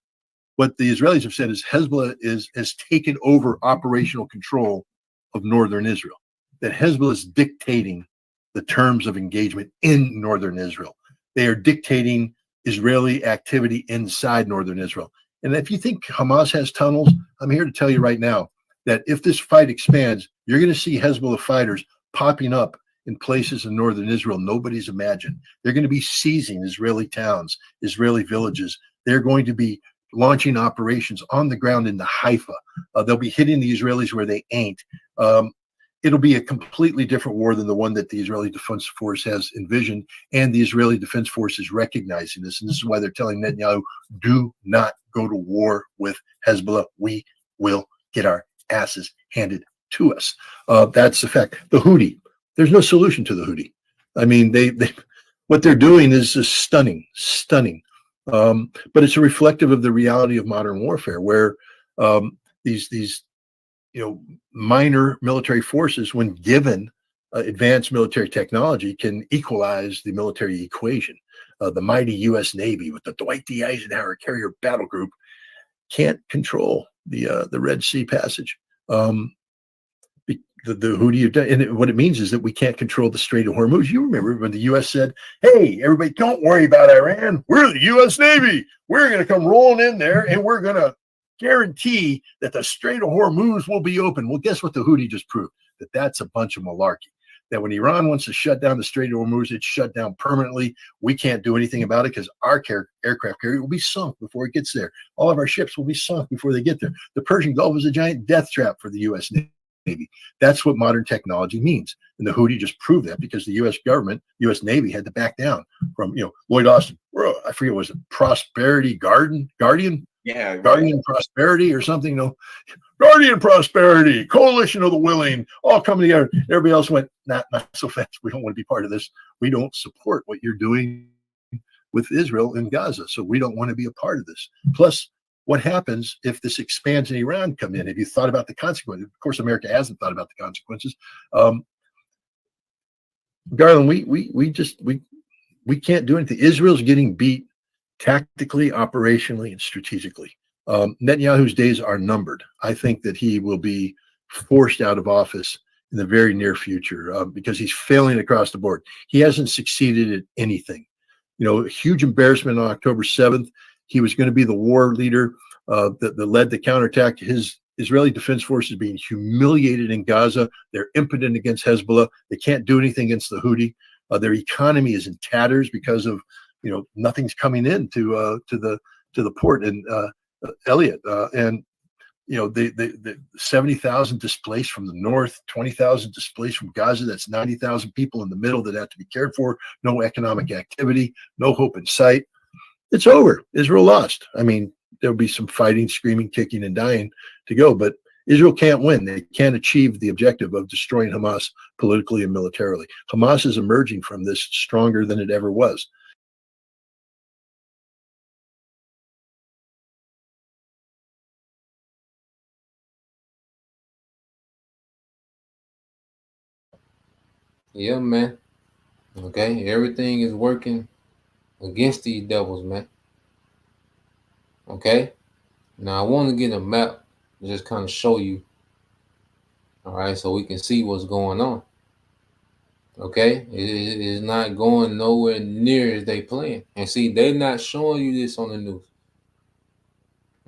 Speaker 3: What the Israelis have said is Hezbollah has taken over operational control of northern Israel, that Hezbollah is dictating the terms of engagement in northern Israel. They are dictating Israeli activity inside northern Israel. And if you think Hamas has tunnels, I'm here to tell you right now that if this fight expands, you're going to see Hezbollah fighters popping up in places in northern Israel nobody's imagined. They're going to be seizing Israeli towns, Israeli villages. They're going to be launching operations on the ground into Haifa. They'll be hitting the Israelis where they ain't. It'll be a completely different war than the one that the Israeli Defense Force has envisioned, and the Israeli Defense Force is recognizing this. And this is why they're telling Netanyahu, do not go to war with Hezbollah. We will get our asses handed to us. That's the fact. The Houthi, there's no solution to the Houthi. I mean, they what they're doing is just stunning. But it's a reflective of the reality of modern warfare, where these minor military forces, when given advanced military technology, can equalize the military equation. The mighty U.S. Navy with the Dwight D. Eisenhower carrier battle group can't control the Red Sea passage. The Houthi, and what it means is that we can't control the Strait of Hormuz. You remember when the U.S. said, "Hey, everybody, don't worry about Iran. We're the U.S. Navy. We're going to come rolling in there, and we're going to guarantee that the Strait of Hormuz will be open." Well, guess what the Houthi just proved? That that's a bunch of malarkey. That when Iran wants to shut down the Strait of Hormuz, it's shut down permanently. We can't do anything about it because our aircraft carrier will be sunk before it gets there. All of our ships will be sunk before they get there. The Persian Gulf is a giant death trap for the U.S. Navy. That's what modern technology means. And the Houthi just proved that, because the U.S. government, U.S. Navy had to back down from, Lloyd Austin. I forget, was it Prosperity Guardian?
Speaker 8: Yeah,
Speaker 3: Guardian Prosperity or something. Guardian Prosperity, Coalition of the Willing, all coming together. Everybody else went, not so fast. We don't want to be part of this. We don't support what you're doing with Israel and Gaza. So we don't want to be a part of this. Plus, what happens if this expands and Iran come in? Have you thought about the consequences? Of course, America hasn't thought about the consequences. Garland, we can't do anything. Israel's getting beat tactically, operationally, and strategically. Netanyahu's days are numbered. I think that he will be forced out of office in the very near future because he's failing across the board. He hasn't succeeded at anything. A huge embarrassment on October 7th. He was going to be the war leader that led the counterattack. His Israeli Defense Force is being humiliated in Gaza. They're impotent against Hezbollah. They can't do anything against the Houthi. Their economy is in tatters because of nothing's coming in to the port in Elliot, and the 70,000 displaced from the north, 20,000 displaced from Gaza. That's 90,000 people in the middle that have to be cared for. No economic activity, no hope in sight. It's over. Israel lost. I mean, there'll be some fighting, screaming, kicking, and dying to go, but Israel can't win. They can't achieve the objective of destroying Hamas politically and militarily. Hamas is emerging from this stronger than it ever was.
Speaker 2: Yeah, man. Okay, everything is working against these devils, man. Okay, now I want to get a map to just kind of show you, all right, so we can see what's going on. Okay, it is not going nowhere near as they plan. And see, they're not showing you this on the news.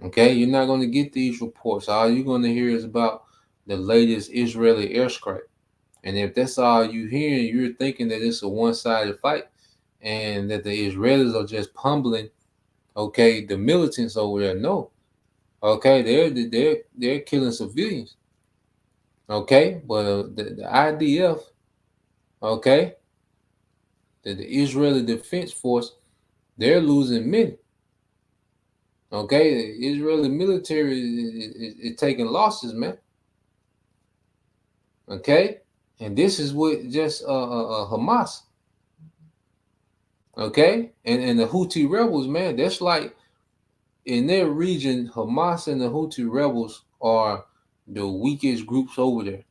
Speaker 2: Okay, you're not going to get these reports. All you're going to hear is about the latest Israeli airstrike. And if that's all you're hearing, you're thinking that it's a one-sided fight and that the Israelis are just pummeling, okay, the militants over there. No. Okay, they're killing civilians. Okay, but the IDF, okay, the Israeli Defense Force, they're losing men. Okay, the Israeli military is taking losses, man. Okay, and this is what just Hamas. Okay, and the Houthi rebels, man, that's like in their region, Hamas and the Houthi rebels are the weakest groups over there.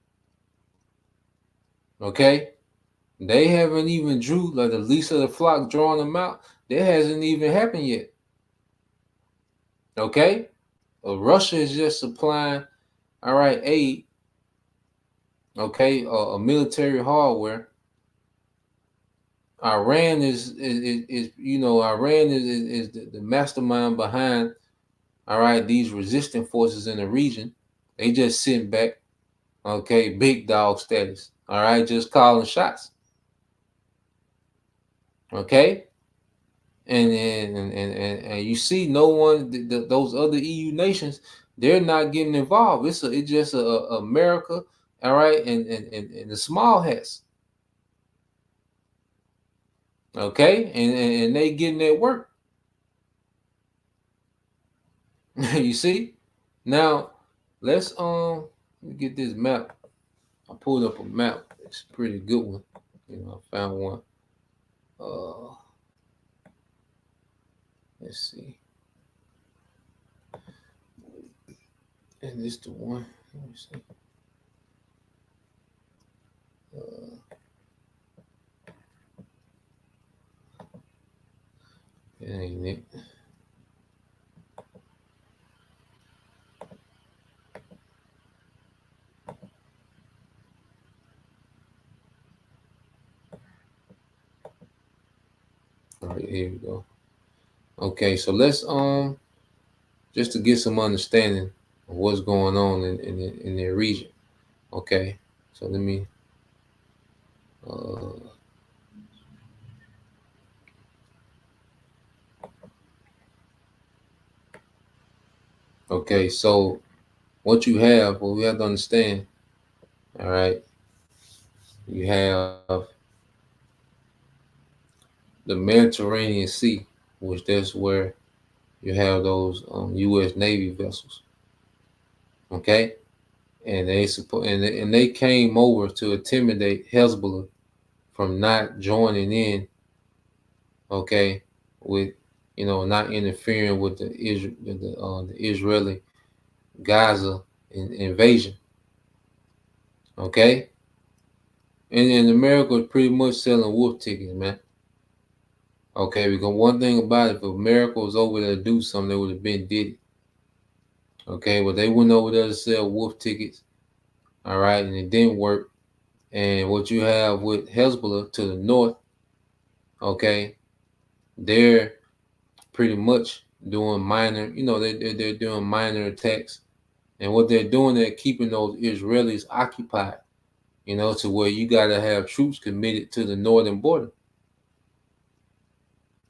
Speaker 2: Okay, they haven't even drew, like the least of the flock drawing them out. That hasn't even happened yet. Okay, Russia is just supplying, all right, aid. Okay, a military hardware. Iran is Iran is the mastermind behind, all right, these resistant forces in the region. They just sitting back, okay, big dog status, all right, just calling shots. Okay, And you see, no one, those other EU nations, they're not getting involved. It's just America, all right, and the small hats, okay, and they getting their work. You see, now let's get this map. I pulled up a map. It's a pretty good one. You know, I found one. Let's see. And this the one. Let me see. It ain't it. All right, here we go. Okay, so let's just to get some understanding of what's going on in their region. Okay, so let me okay, so what we have to understand, all right, you have the Mediterranean Sea, which that's where you have those U.S. Navy vessels, okay, and they came over to intimidate Hezbollah from not joining in, okay, with not interfering with the Israeli Gaza invasion, okay, and America is pretty much selling wolf tickets, man. Okay, because one thing about it, if America was over there to do something, they would have been did it. Okay, but they went over there to sell wolf tickets, all right, and it didn't work. And what you have with Hezbollah to the north, okay, they're pretty much doing minor, they're doing minor attacks. And what they're doing, they're keeping those Israelis occupied, to where you got to have troops committed to the northern border.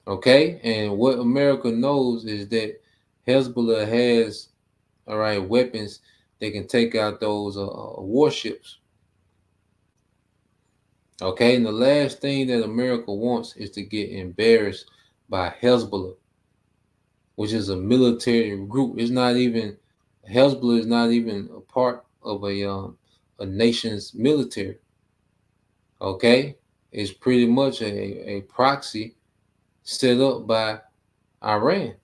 Speaker 2: Okay, and what America knows is that Hezbollah has, all right, weapons that can take out those warships. Okay, and the last thing that America wants is to get embarrassed by Hezbollah, which is a military group. Hezbollah is not even a part of a nation's military. Okay, it's pretty much a proxy set up by Iran.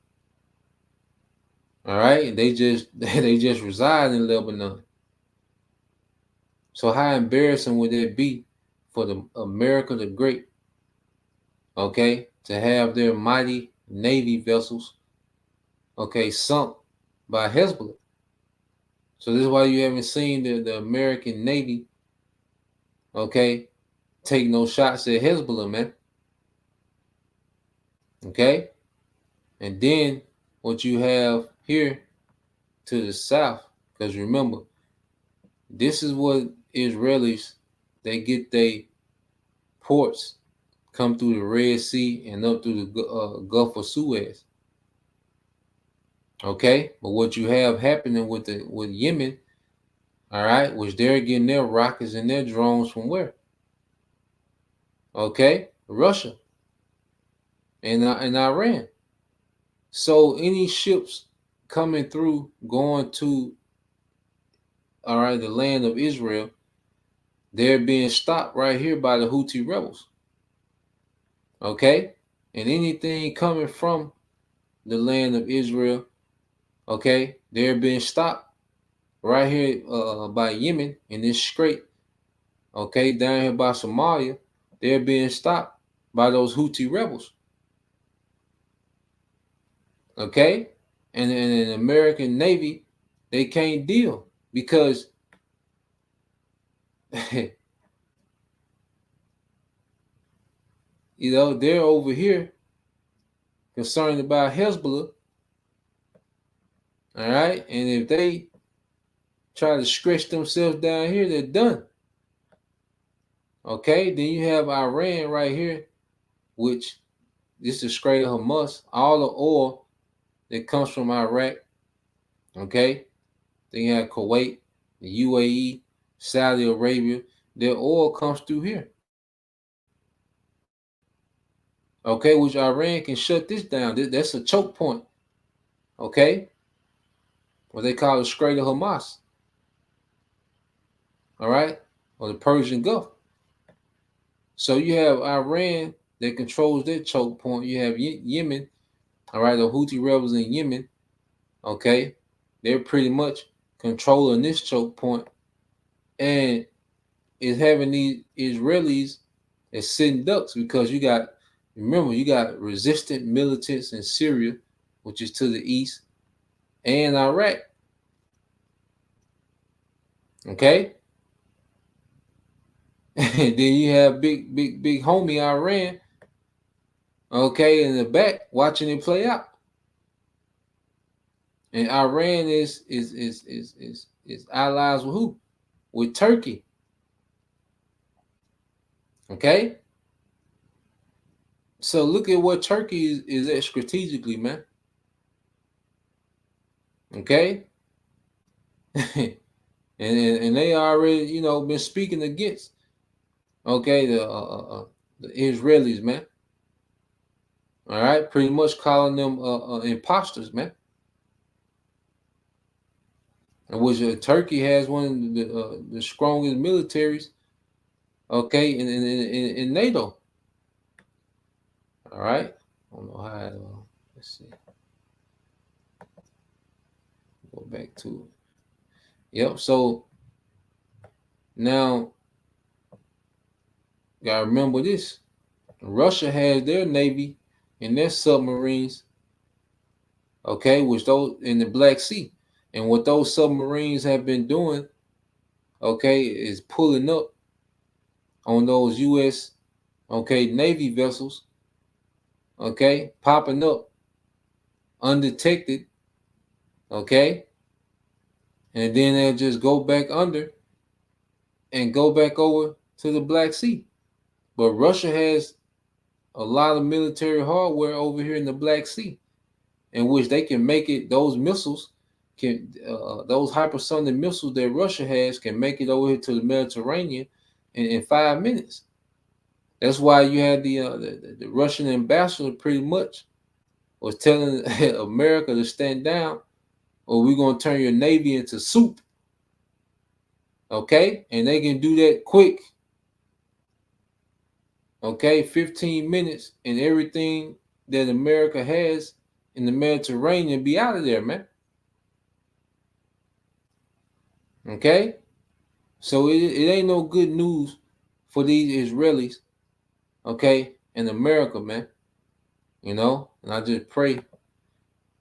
Speaker 2: All right, they just reside in Lebanon. So how embarrassing would it be for the America the Great, okay, to have their mighty Navy vessels, okay, sunk by Hezbollah? So this is why you haven't seen the American Navy, okay, take no shots at Hezbollah, man. Okay, and then what you have here to the south, because remember, this is what Israelis, they get their ports come through the Red Sea and up through the Gulf of Suez. Okay, but what you have happening with Yemen, all right, which they're getting their rockets and their drones from where? Okay, Russia and Iran. So any ships coming through going to, all right, the land of Israel, they're being stopped right here by the Houthi rebels. Okay, and anything coming from the land of Israel, okay, they're being stopped right here by Yemen in this strait. Okay, down here by Somalia, they're being stopped by those Houthi rebels. Okay, and the American Navy, they can't deal because they're over here concerned about Hezbollah. All right, and if they try to stretch themselves down here, they're done. Okay, then you have Iran right here, which this is straight Hamas. All the oil that comes from Iraq, okay? Then you have Kuwait, the UAE, Saudi Arabia. Their oil comes through here. Okay, which Iran can shut this down. That's a choke point. Okay? What they call the Strait of Hamas. All right? Or the Persian Gulf. So you have Iran that controls their choke point. You have Yemen, all right, the Houthi rebels in Yemen. Okay? They're pretty much controlling this choke point. And is having these Israelis as sitting ducks because you got resistant militants in Syria, which is to the east, and Iraq. Okay? And then you have big homie Iran, okay, in the back watching it play out. And Iran is allies with who? With Turkey. Okay? So look at what Turkey is at strategically, man. Okay? and they already, been speaking against, okay, the Israelis, man. All right? Pretty much calling them imposters, man. And which Turkey has one of the strongest militaries, okay, in NATO. All right, I don't know how. Let's see. Go back to it. Yep. So now, you gotta remember this: Russia has their navy and their submarines, okay, which those in the Black Sea, and what those submarines have been doing, okay, is pulling up on those U.S. okay Navy vessels. Okay, popping up undetected, okay, and then they'll just go back under and go back over to the Black Sea. But Russia has a lot of military hardware over here in the Black Sea, in which they can make it. Those missiles can, those hypersonic missiles that Russia has, can make it over here to the Mediterranean in 5 minutes. That's why you had the Russian ambassador pretty much was telling America to stand down, or we're going to turn your navy into soup. Okay? And they can do that quick. Okay? 15 minutes and everything that America has in the Mediterranean be out of there, man. Okay? So it ain't no good news for these Israelis, okay, in America, man. And I just pray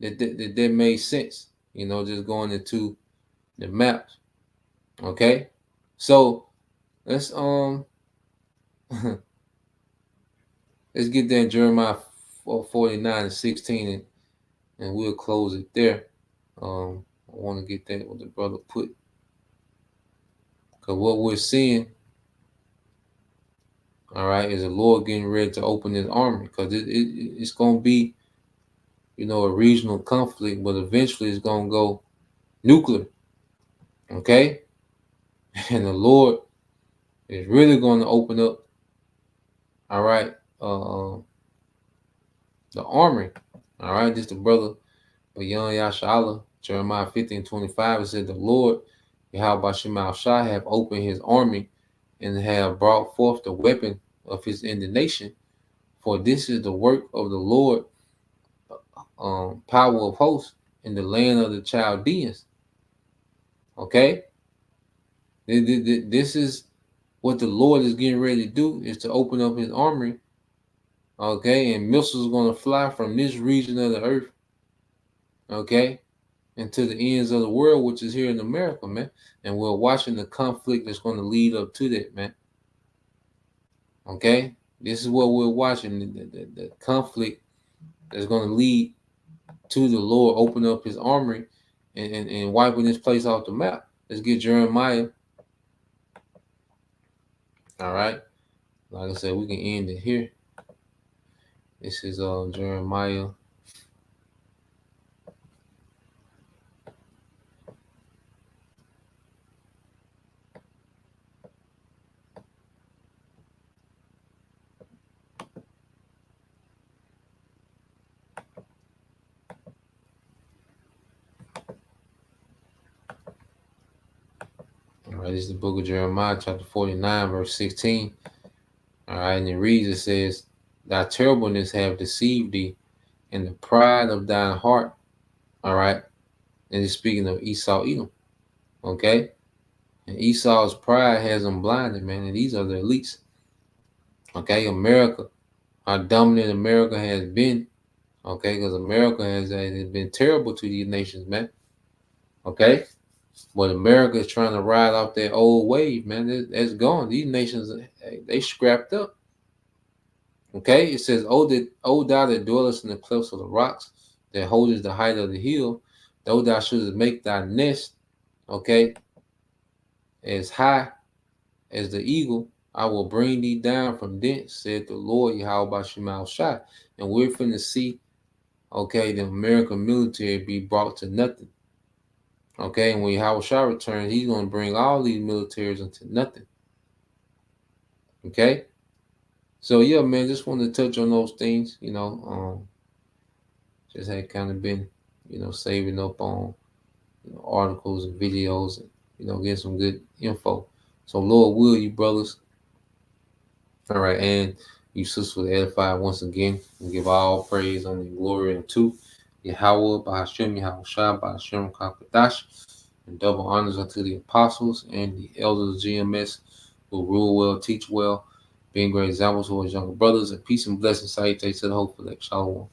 Speaker 2: that made sense, just going into the maps. Okay? So let's let's get there in Jeremiah 49:16 and we'll close it there. I want to get that what the brother put. Because what we're seeing, all right, is the Lord getting ready to open his army. Because it's going to be, a regional conflict, but eventually it's going to go nuclear. Okay? And the Lord is really going to open up, all right, the army. All right, this the brother Bayan Yashala, Jeremiah 15:25. It said, the Lord, Yahweh Shema Shai, have opened his army and have brought forth the weapon of his indignation. For this is the work of the Lord, power of hosts in the land of the Chaldeans. Okay? This is what the Lord is getting ready to do, is to open up his army. Okay? And missiles are going to fly from this region of the earth. Okay? And to the ends of the world, which is here in America, man. And we're watching the conflict that's going to lead up to that, man. Okay? This is what we're watching, the conflict that's going to lead to the Lord open up his army and wiping this place off the map. Let's get Jeremiah. All right. Like I said, we can end it here. This is Jeremiah. All right, this is the book of Jeremiah, chapter 49, verse 16. All right, and it reads, it says, thy terribleness have deceived thee, and the pride of thine heart. All right, and it's speaking of Esau, Edom. Okay, and Esau's pride has them blinded, man, and these are the elites. Okay, America, how dominant America has been. Okay, because America has been terrible to these nations, man. Okay, but America is trying to ride off that old wave, man. That's gone. These nations, they scrapped up. Okay, it says, "O thou that dwellest in the clefts of the rocks, that holdest the height of the hill, though thou shouldest make thy nest, okay, as high as the eagle, I will bring thee down from thence, said the Lord Yahweh Shemal Shai." And we're finna see, okay, the American military be brought to nothing. Okay, and when Yahweh Shai returns, he's going to bring all these militaries into nothing. Okay, so yeah, man, just wanted to touch on those things, just had kind of been, saving up on articles and videos and, getting some good info. So Lord will, you brothers, all right, and you sisters were edified once again, and give all praise and glory unto Yahweh, Bahashem, Yahweh Shai, Bahashem, Kakadash, and double honors unto the apostles and the elders of GMS who rule well, teach well, being great examples to his younger brothers, and peace and blessings, salutations to the whole elect. Shalom.